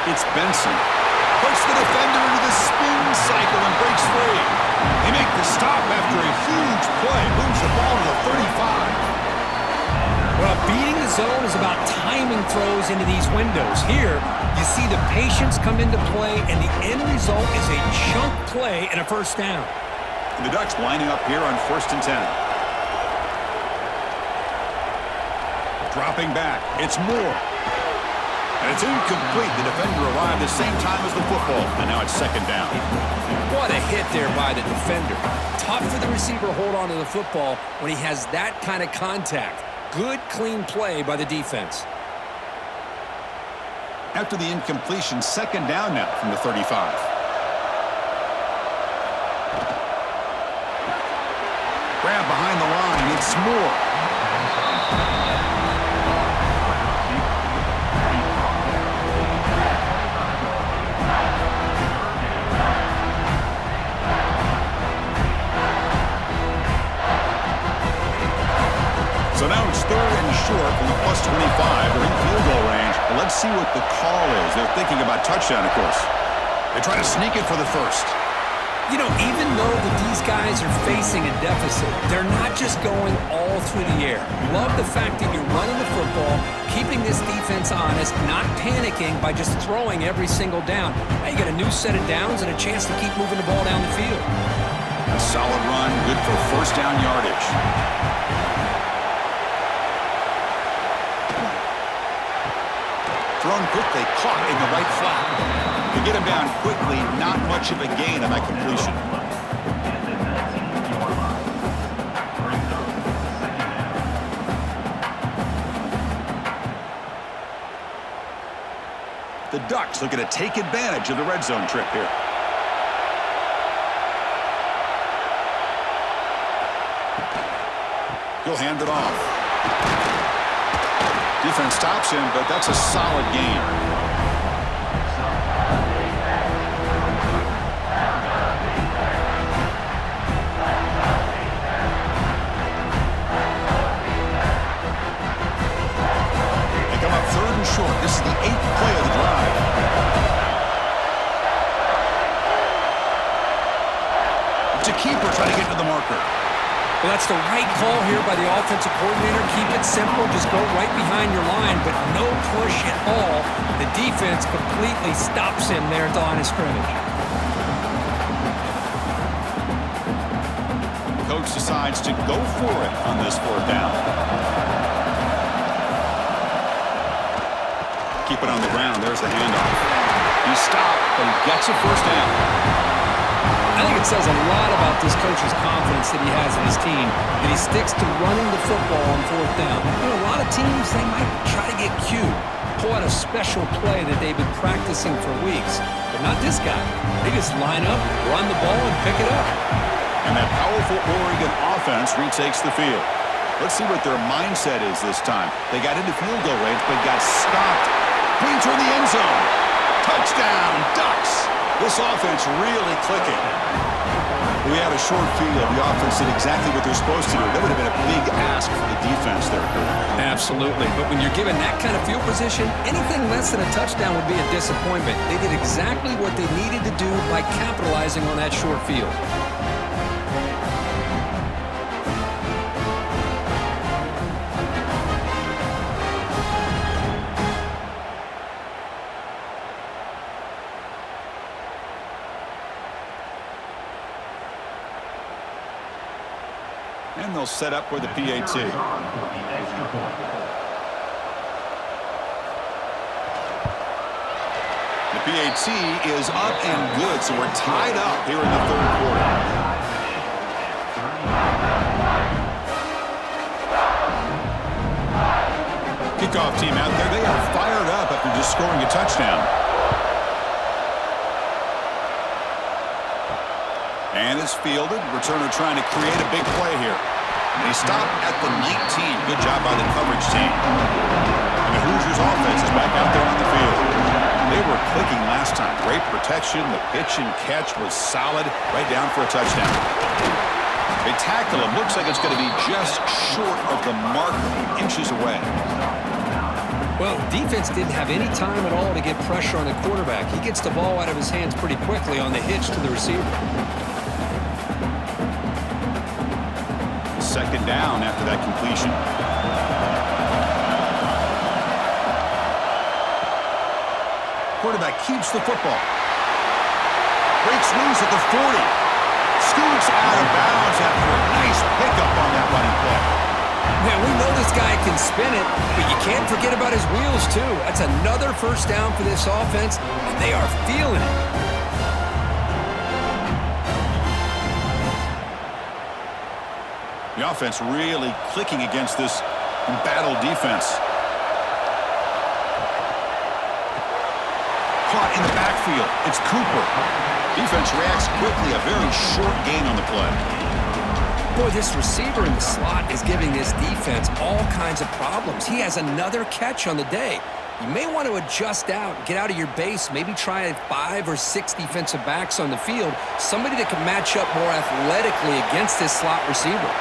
It's Benson. Puts the defender into the spin cycle and breaks free. They make the stop after a huge play. Moves the ball to the 35. Well, beating the zone is about timing throws into these windows. Here, you see the patience come into play, and the end result is a chunk play and a first down. And the Ducks lining up here on first and 10. Dropping back. It's Moore. And it's incomplete. The defender arrived the same time as the football. And now it's second down. What a hit there by the defender. Tough for the receiver to hold on to the football when he has that kind of contact. Good, clean play by the defense. After the incompletion, second down now from the 35. Grab behind the line. It's Moore. So now it's third and short from the +25. They're in field goal range. But let's see what the call is. They're thinking about touchdown, of course. They try to sneak it for the first. You know, even though that these guys are facing a deficit, they're not just going all through the air. Love the fact that you're running the football, keeping this defense honest, not panicking by just throwing every single down. Now you get a new set of downs and a chance to keep moving the ball down the field. A solid run, good for first down yardage. Thrown quickly, caught in the right flat. To get him down quickly, not much of a gain on that completion. The Ducks looking to take advantage of the red zone trip here. He'll hand it off. Defense stops him, but that's a solid gain. They come up third and short. This is the 8th play of the drive. It's a keeper trying to get to the marker. Well, that's the right call here by the offensive coordinator. Keep it simple. Just go right behind your line, but no push at all. The defense completely stops him there at the line of scrimmage. Coach decides to go for it on this fourth down. Keep it on the ground. There's the handoff. He stopped, but he gets a first down. I think it says a lot about this coach's confidence that he has in his team, that he sticks to running the football on fourth down. You know, a lot of teams, they might try to get cute, pull out a special play that they've been practicing for weeks, but not this guy. They just line up, run the ball, and pick it up. And that powerful Oregon offense retakes the field. Let's see what their mindset is this time. They got into field goal range, but got stopped. Clean toward the end zone. Touchdown, Ducks. This offense really clicking. We had a short field. The offense did exactly what they're supposed to do. That would have been a big ask for the defense there. Absolutely. But when you're given that kind of field position, anything less than a touchdown would be a disappointment. They did exactly what they needed to do by capitalizing on that short field. And they'll set up for the PAT. The PAT is up and good, so we're tied up here in the third quarter. Kickoff team out there, they are fired up after just scoring a touchdown. And it's fielded. Returner trying to create a big play here. And he stopped at the 19. Good job by the coverage team. And the Hoosiers offense is back out there on the field. They were clicking last time. Great protection. The pitch and catch was solid. Right down for a touchdown. They tackle him. Looks like it's going to be just short of the marker. Inches away. Well, defense didn't have any time at all to get pressure on the quarterback. He gets the ball out of his hands pretty quickly on the hitch to the receiver. Second down after that completion. Quarterback keeps the football. Breaks loose at the 40. Scoots out of bounds after a nice pickup on that running play. Man, we know this guy can spin it, but you can't forget about his wheels, too. That's another first down for this offense, and they are feeling it. The offense really clicking against this embattled defense. Caught in the backfield. It's Cooper. Defense reacts quickly. A very short gain on the play. Boy, this receiver in the slot is giving this defense all kinds of problems. He has another catch on the day. You may want to adjust out, get out of your base, maybe try 5 or 6 defensive backs on the field, somebody that can match up more athletically against this slot receiver.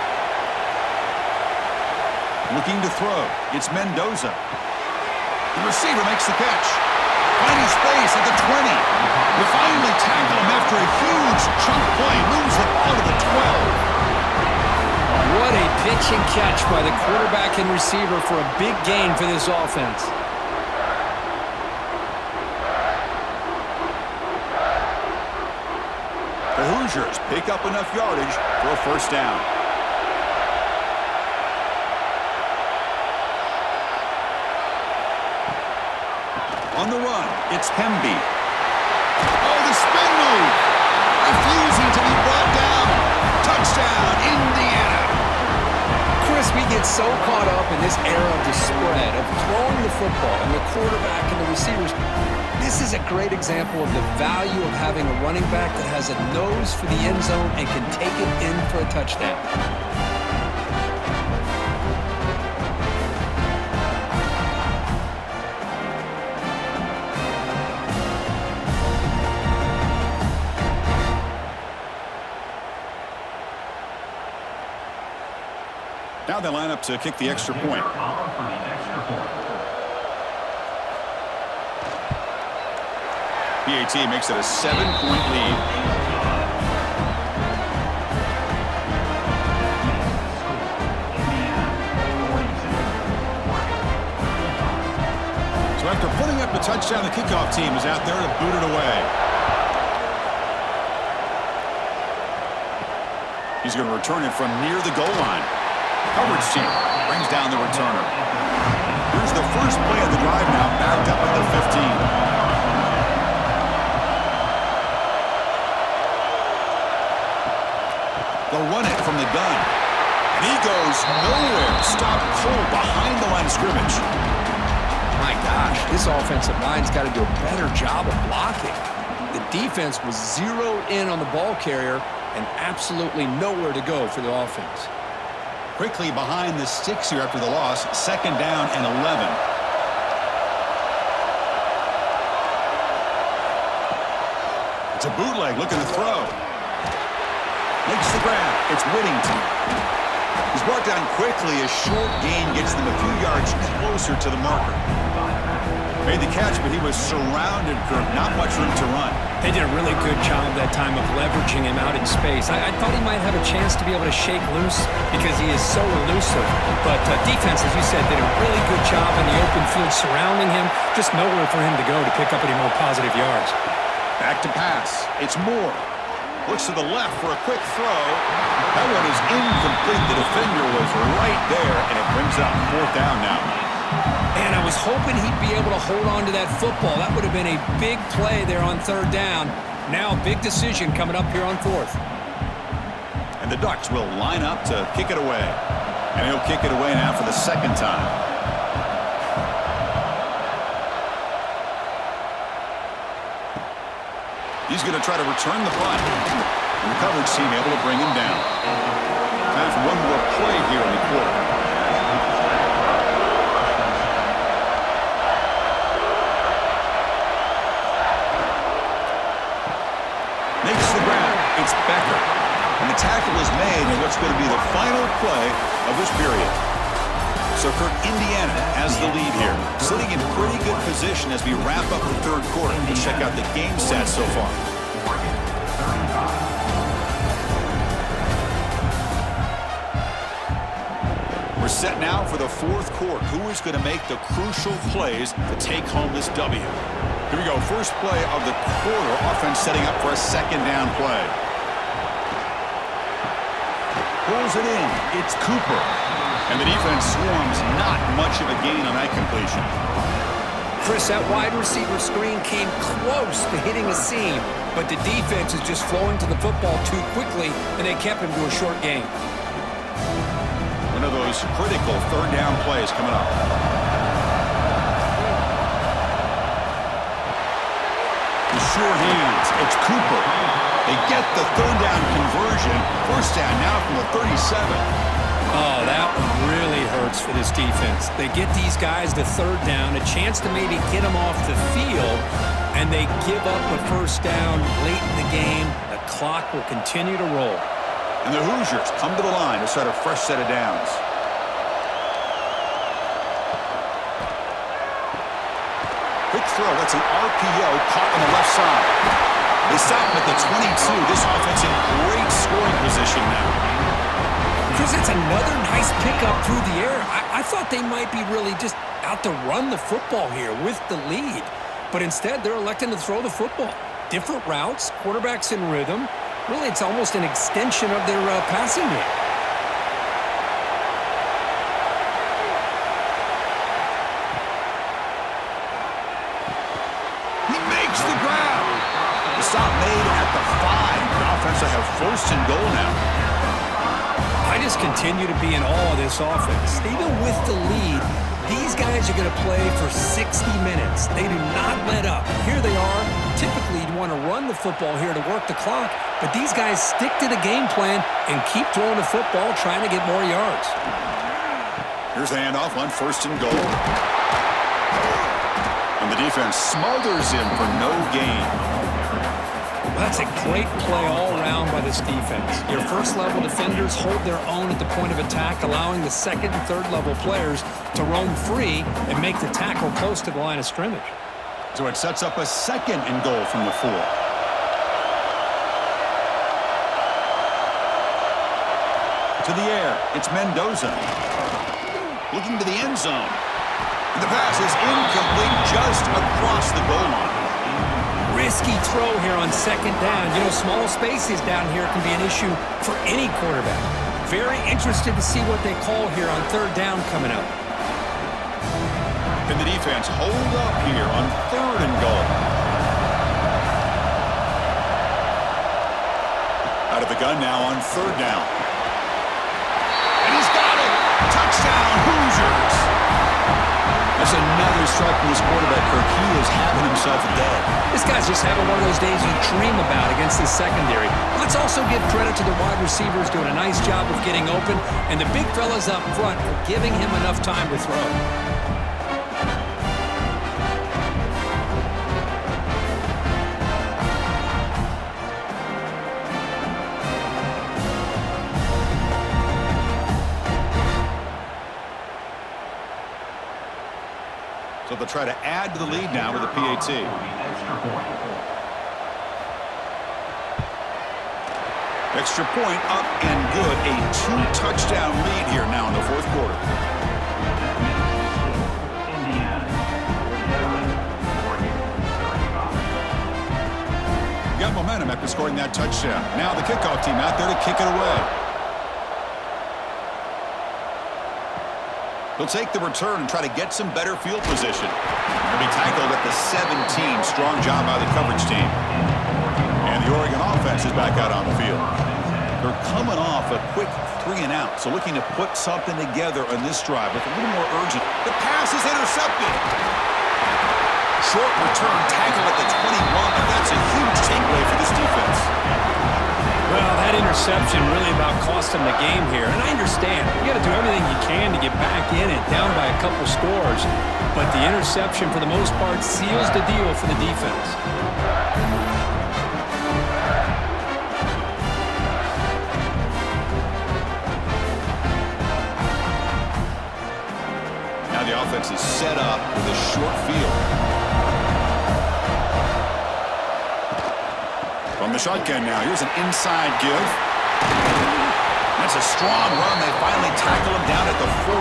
Looking to throw. It's Mendoza. The receiver makes the catch. Finding space at the 20. They finally tackle him after a huge chunk play. Moves the ball to the 12. What a pitch and catch by the quarterback and receiver for a big gain for this offense. The Hoosiers pick up enough yardage for a first down. On the run, it's Hemby. Oh, the spin move. Refusing to be brought down. Touchdown, Indiana. Chris, we get so caught up in this era of the spread, of throwing the football and the quarterback and the receivers. This is a great example of the value of having a running back that has a nose for the end zone and can take it in for a touchdown. Now they line up to kick the extra point. PAT makes it a 7-point lead. So after putting up a touchdown, the kickoff team is out there to boot it away. He's going to return it from near the goal line. Coverage team brings down the returner. Here's the first play of the drive now, backed up at the 15. They'll run it from the gun. And he goes nowhere. Stopped cold behind the line of scrimmage. My gosh, this offensive line's got to do a better job of blocking. The defense was zeroed in on the ball carrier and absolutely nowhere to go for the offense. Quickly behind the sticks here after the loss. Second down and 11. It's a bootleg looking to throw. Makes the grab. It's Whittington. He's brought down quickly. A short gain gets them a few yards closer to the marker. Made the catch, but he was surrounded for not much room to run. They did a really good job that time of leveraging him out in space. I thought he might have a chance to be able to shake loose because he is so elusive. But defense, as you said, did a really good job in the open field surrounding him. Just nowhere for him to go to pick up any more positive yards. Back to pass. It's Moore. Looks to the left for a quick throw. That one is incomplete. The defender was right there, and it brings up fourth down now. And I was hoping he'd be able to hold on to that football. That would have been a big play there on third down. Now a big decision coming up here on fourth. And the Ducks will line up to kick it away. And he'll kick it away now for the second time. He's going to try to return the punt. And the coverage team able to bring him down. Time for one more play here in the quarter. Makes the grab. It's Becker. And the tackle is made in what's going to be the final play of this period. So Kirk, Indiana has the lead here. Sitting in pretty good position as we wrap up the third quarter. Let's check out the game stats so far. We're set now for the fourth quarter. Who is going to make the crucial plays to take home this W? Here we go. First play of the quarter. Offense setting up for a second down play. Pulls it in. It's Cooper. And the defense swarms, not much of a gain on that completion. Chris, that wide receiver screen came close to hitting a seam, but the defense is just flowing to the football too quickly, and they kept him to a short gain. One of those critical third down plays coming up. The sure hands. It's Cooper. They get the third down conversion. First down now from the 37. Oh, that one really hurts for this defense. They get these guys to third down, a chance to maybe get them off the field, and they give up a first down late in the game. The clock will continue to roll. And the Hoosiers come to the line to start a fresh set of downs. Quick throw. That's an RPO caught on the left side. They stop him at the 22. This offense in great scoring position now. Chris, it's another nice pickup through the air. I thought they might be really just out to run the football here with the lead. But instead, they're electing to throw the football. Different routes, quarterbacks in rhythm. Really, it's almost an extension of their passing game. He makes the grab. The stop made at the 5. The offense will have first and goal now. I just continue to be in awe of this offense. Even with the lead, these guys are going to play for 60 minutes. They do not let up. Here they are. Typically, you'd want to run the football here to work the clock, but these guys stick to the game plan and keep throwing the football, trying to get more yards. Here's the handoff on first and goal. And the defense smothers him for no gain. That's a great play all around by this defense. Your first-level defenders hold their own at the point of attack, allowing the second and third-level players to roam free and make the tackle close to the line of scrimmage. So it sets up a second and goal from the 4. To the air, it's Mendoza. Looking to the end zone. And the pass is incomplete just across the goal line. Risky throw here on second down. You know, small spaces down here can be an issue for any quarterback. Very interested to see what they call here on third down coming up. And the defense hold up here on third and goal. Out of the gun now on third down. And he's got it! Touchdown, Hoosiers! That's another strike from this quarterback, Kirk. He is having himself a day. This guy's just having one of those days you dream about against the secondary. Let's also give credit to the wide receivers doing a nice job of getting open, and the big fellas up front for giving him enough time to throw. So they'll try to add to the lead now with a PAT. Extra point up and good. A 2-touchdown lead here now in the fourth quarter. Got momentum after scoring that touchdown. Now the kickoff team out there to kick it away. He'll take the return and try to get some better field position. He'll be tackled at the 17. Strong job by the coverage team. And the Oregon offense is back out on the field. They're coming off a quick 3 and out, so looking to put something together on this drive with a little more urgent. The pass is intercepted. Short return, tackle at the 21, and that's a huge takeaway for this defense. Well, that interception really about cost them the game here. And I understand. You got to do everything you can to get back in it, down by a couple scores. But the interception, for the most part, seals the deal for the defense. Now the offense is set up with a short field. From the shotgun now, here's an inside give. That's a strong run. They finally tackle him down at the 4.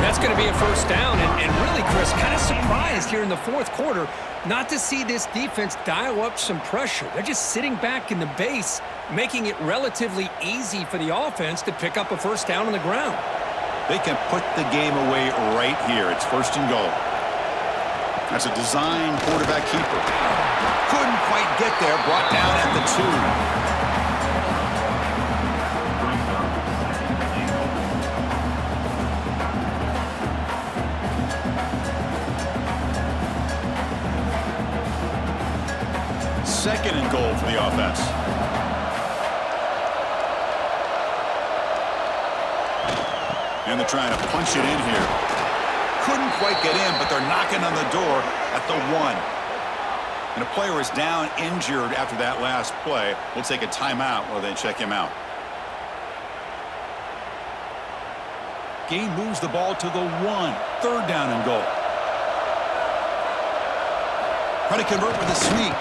That's going to be a first down, and really, Chris, kind of surprised here in the fourth quarter not to see this defense dial up some pressure. They're just sitting back in the base, making it relatively easy for the offense to pick up a first down on the ground. They can put the game away right here. It's first and goal. That's a design quarterback keeper. Couldn't quite get there. Brought down at the 2. Second and goal for the offense. And they're trying to punch it in here. Couldn't quite get in, but they're knocking on the door at the 1. And a player is down injured after that last play. We'll take a timeout while they check him out. Game moves the ball to the 1. Third down and goal. Try to convert with a sneak.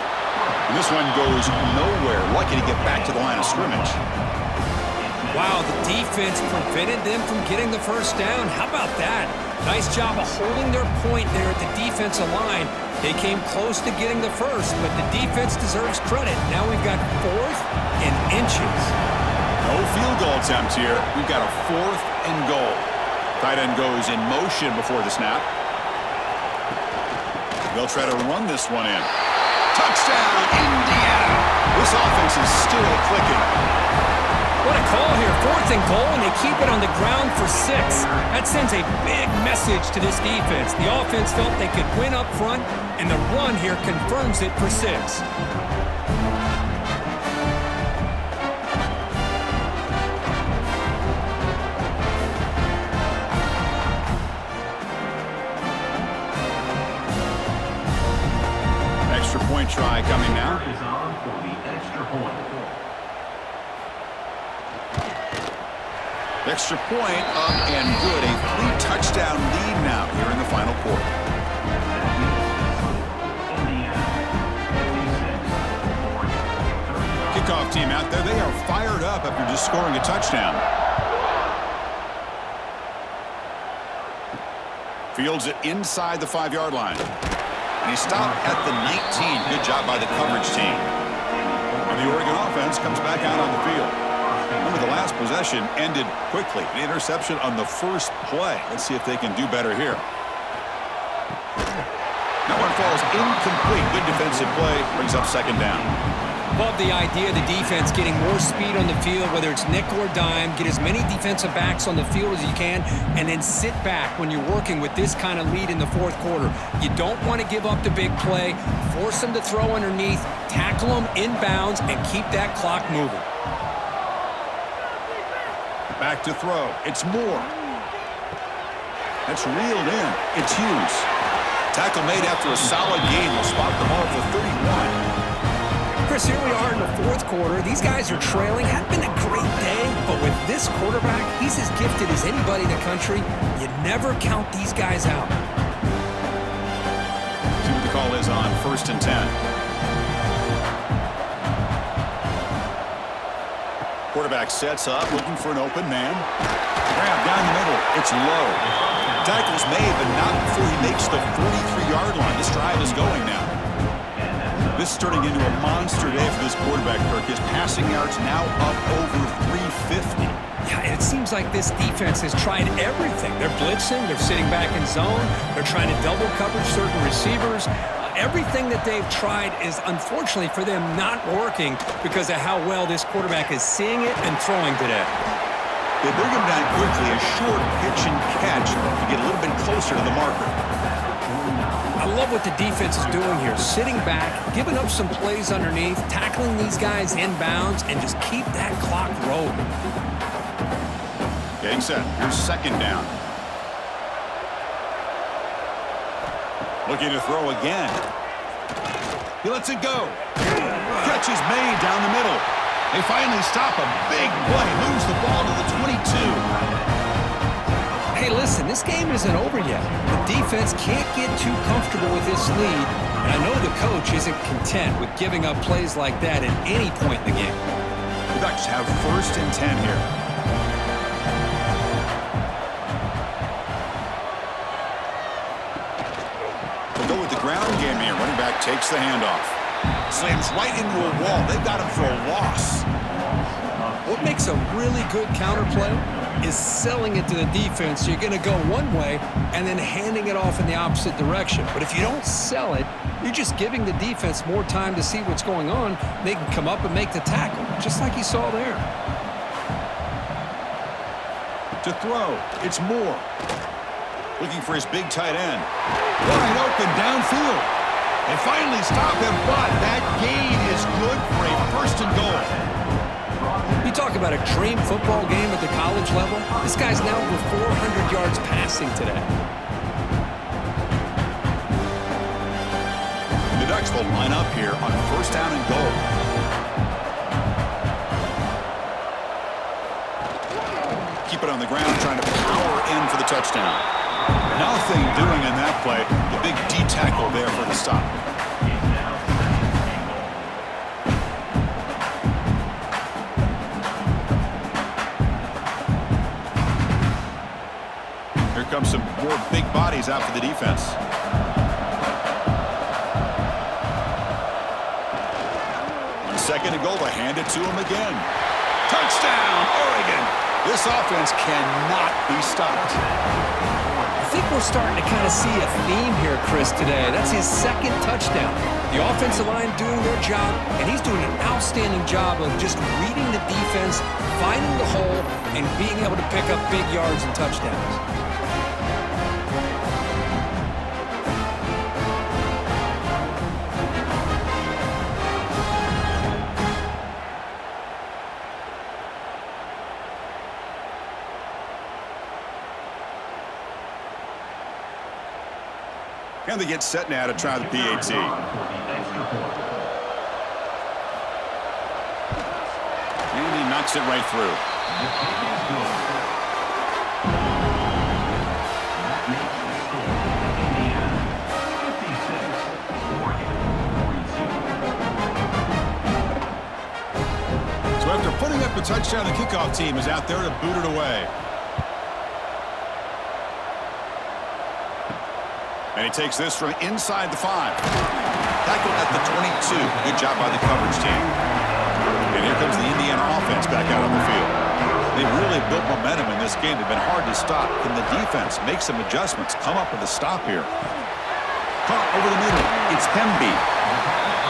And this one goes nowhere. Lucky to get back to the line of scrimmage. Wow, the defense prevented them from getting the first down. How about that? Nice job of holding their point there at the defensive line. They came close to getting the first, but the defense deserves credit. Now we've got 4th and inches. No field goal attempt here. We've got a 4th and goal. Tight end goes in motion before the snap. They'll try to run this one in. Touchdown, Indiana. This offense is still clicking. What a call here. 4th and goal, and they keep it on the ground for 6. That sends a big message to this defense. The offense felt they could win up front, and the run here confirms it for 6. Extra point try coming now. Is on for the extra point. Extra point up and good. A 3-touchdown lead now here in the final quarter. Kickoff team out there. They are fired up after just scoring a touchdown. Fields it inside the 5-yard line. And he stopped at the 19. Good job by the coverage team. And the Oregon offense comes back out on the field. Remember, the last possession ended quickly. An interception on the first play. Let's see if they can do better here. That one falls incomplete. Good defensive play. Brings up second down. Love the idea of the defense getting more speed on the field, whether it's nickel or dime. Get as many defensive backs on the field as you can, and then sit back when you're working with this kind of lead in the fourth quarter. You don't want to give up the big play. Force them to throw underneath, tackle them inbounds, and keep that clock moving. Back to throw. It's Moore. That's reeled in. It's Hughes. Tackle made after a solid game. Will spot the ball for 31. Chris, here we are in the fourth quarter. These guys are trailing. Had been a great day, but with this quarterback, he's as gifted as anybody in the country. You never count these guys out. See what the call is on 1st and 10. Quarterback sets up, looking for an open man. Grab down the middle. It's low. Tackle's made, but not before he makes the 43-yard line. This drive is going now. This is turning into a monster day for this quarterback, Kirk. His passing yards now up over 350. Yeah, and it seems like this defense has tried everything. They're blitzing. They're sitting back in zone. They're trying to double cover certain receivers. Everything that they've tried is, unfortunately for them, not working because of how well this quarterback is seeing it and throwing today. They bring him down quickly, a short pitch and catch to get a little bit closer to the marker. I love what the defense is doing here. Sitting back, giving up some plays underneath, tackling these guys inbounds, and just keep that clock rolling. Getting set. Here's second down. Looking to throw again. He lets it go. Catch is made down the middle. They finally stop a big play. Moves the ball to the 22. Hey, listen, this game isn't over yet. The defense can't get too comfortable with this lead, and I know the coach isn't content with giving up plays like that at any point in the game. The Ducks have 1st and 10 here. with the ground game here. Running back takes the handoff. Slams right into a wall. They've got him for a loss. What makes a really good counter play is selling it to the defense. So you're going to go one way and then handing it off in the opposite direction. But if you don't sell it, you're just giving the defense more time to see what's going on. They can come up and make the tackle, just like you saw there. To throw, it's Moore. Looking for his big tight end. Wide open downfield. They finally stop him, but that gain is good for a first and goal. You talk about a dream football game at the college level. This guy's now over 400 yards passing today. The Ducks will line up here on first down and goal. Keep it on the ground, trying to power in for the touchdown. Nothing doing in that play. The big D tackle there for the stop. Here comes some more big bodies out for the defense. Second and goal, to hand it to him again. Touchdown, Oregon! This offense cannot be stopped. I think we're starting to kind of see a theme here, Chris, today. That's his second touchdown. The offensive line doing their job, and he's doing an outstanding job of just reading the defense, finding the hole, and being able to pick up big yards and touchdowns. And they get set now to try the PAT. And he knocks it right through. So after putting up a touchdown, the kickoff team is out there to boot it away. And he takes this from inside the 5. Tackled at the 22. Good job by the coverage team. And here comes the Indiana offense back out on the field. They've really built momentum in this game. They've been hard to stop. Can the defense make some adjustments? Come up with a stop here. Caught over the middle. It's Hemby.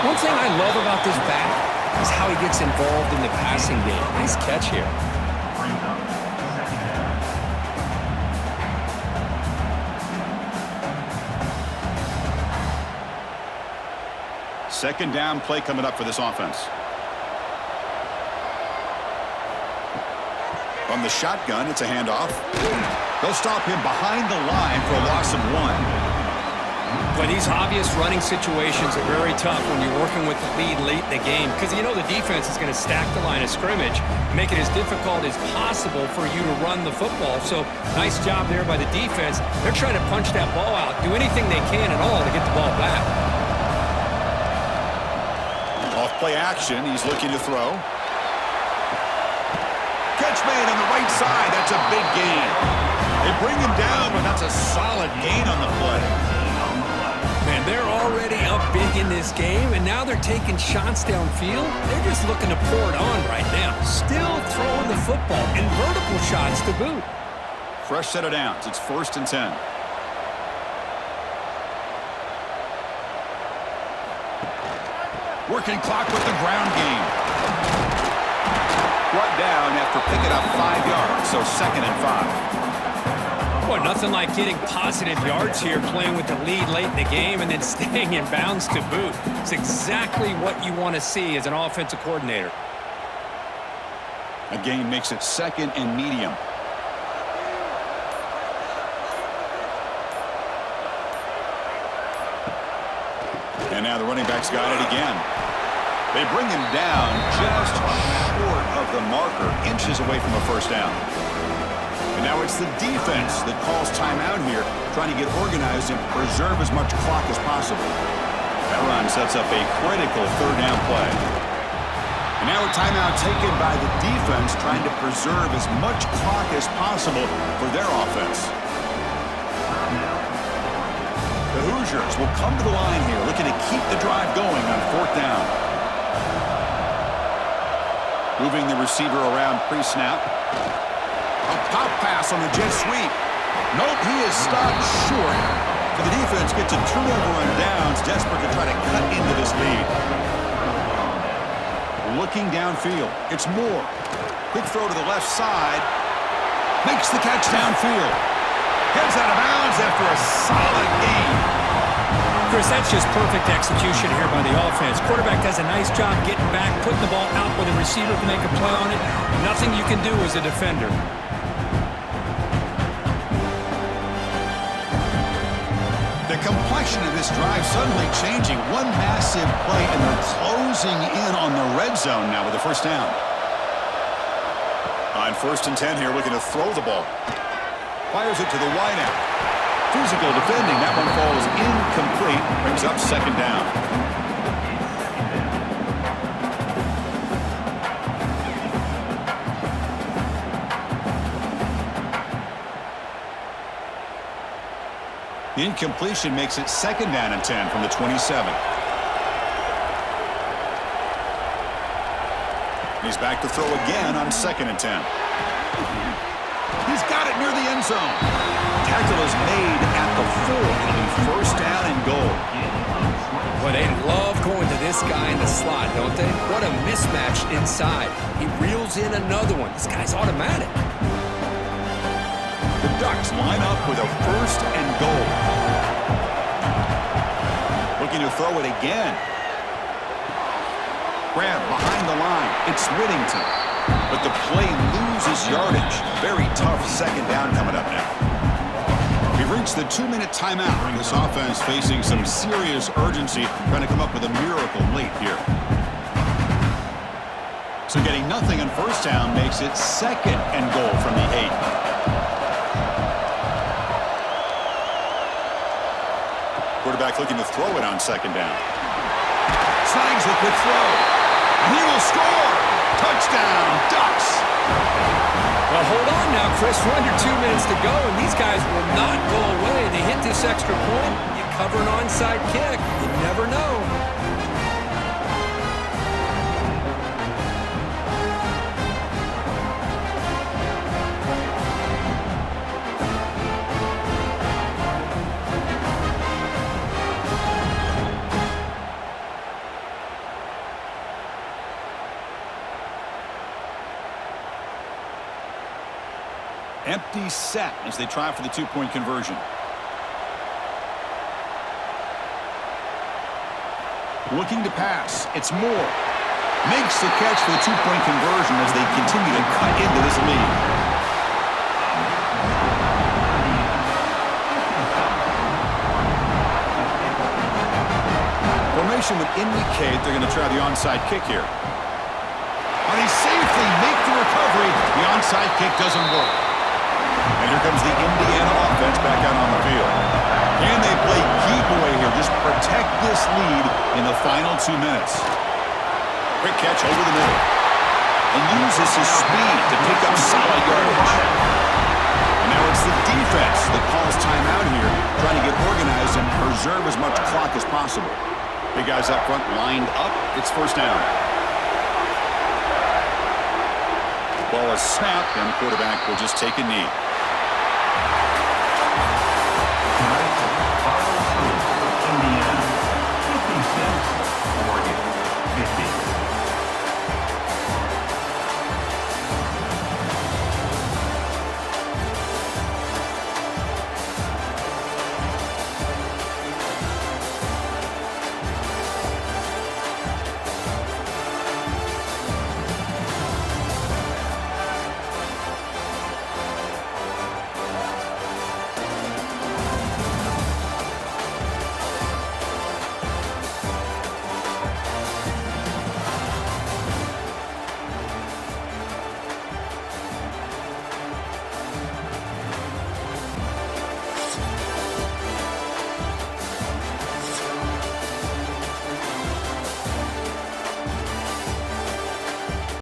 One thing I love about this back is how he gets involved in the passing game. Nice catch here. Second down play coming up for this offense. From the shotgun, it's a handoff. They'll stop him behind the line for a loss of 1. But these obvious running situations are very tough when you're working with the lead late in the game, because you know the defense is going to stack the line of scrimmage, make it as difficult as possible for you to run the football. So nice job there by the defense. They're trying to punch that ball out, do anything they can at all to get the ball back. Off play action, he's looking to throw. Catch made on the right side, that's a big gain. They bring him down, but that's a solid gain on the play. Man, they're already up big in this game, and now they're taking shots downfield. They're just looking to pour it on right now. Still throwing the football, and vertical shots to boot. Fresh set of downs, it's 1st and 10. Working clock with the ground game. Brought down after picking up 5 yards, so 2nd and 5. Boy, nothing like getting positive yards here, playing with the lead late in the game and then staying in bounds to boot. It's exactly what you want to see as an offensive coordinator. A gain makes it 2nd and medium. And now the running back's got it again. They bring him down just short of the marker, inches away from a first down. And now it's the defense that calls timeout here, trying to get organized and preserve as much clock as possible. That run sets up a critical 3rd down play. And now a timeout taken by the defense, trying to preserve as much clock as possible for their offense. The Hoosiers Chargers will come to the line here, looking to keep the drive going on 4th down. Moving the receiver around pre-snap. A pop pass on the jet sweep. Nope, he is stopped short. So the defense gets a turnover on downs, desperate to try to cut into this lead. Looking downfield. It's Moore. Quick throw to the left side. Makes the catch downfield. Heads out of bounds after a solid gain. Chris, that's just perfect execution here by the offense. Quarterback does a nice job getting back, putting the ball out where the receiver can make a play on it. Nothing you can do as a defender. The complexion of this drive suddenly changing. One massive play, and they're closing in on the red zone now with the 1st down. On 1st and 10 here, looking to throw the ball. Fires it to the wideout. Physical defending. That one falls incomplete. Brings up 2nd down. The incompletion makes it 2nd down and 10 from the 27. He's back to throw again on 2nd and 10. He's got it near the end zone. Tackle is made at the 4. It'll be 1st down and goal. Well, they love going to this guy in the slot, don't they? What a mismatch inside. He reels in another one. This guy's automatic. The Ducks line up with a 1st and goal. Looking to throw it again. Grab behind the line. It's Whittington. But the play loses yardage. Very tough 2nd down coming up now. We've reached the 2-minute timeout. This offense facing some serious urgency, trying to come up with a miracle late here. So getting nothing on 1st down makes it 2nd and goal from the 8. Quarterback looking to throw it on 2nd down. Slangs a quick throw. And he will score. Touchdown, Ducks. Well, hold on now, Chris. We're under 2 minutes to go, and these guys will not go away. They hit this extra point. You cover an onside kick. You never know. Empty set as they try for the 2-point conversion. Looking to pass. It's Moore. Makes the catch for the 2-point conversion as they continue to cut into this lead. Formation would indicate they're going to try the onside kick here. And he safely makes the recovery. The onside kick doesn't work. And here comes the Indiana offense back out on the field. Can they play keep away here? Just protect this lead in the final 2 minutes. Quick catch over the middle. And uses his speed to pick up solid yardage. And now it's the defense that calls timeout here, trying to get organized and preserve as much clock as possible. Big guys up front lined up. It's 1st down. Ball is snapped, and the quarterback will just take a knee.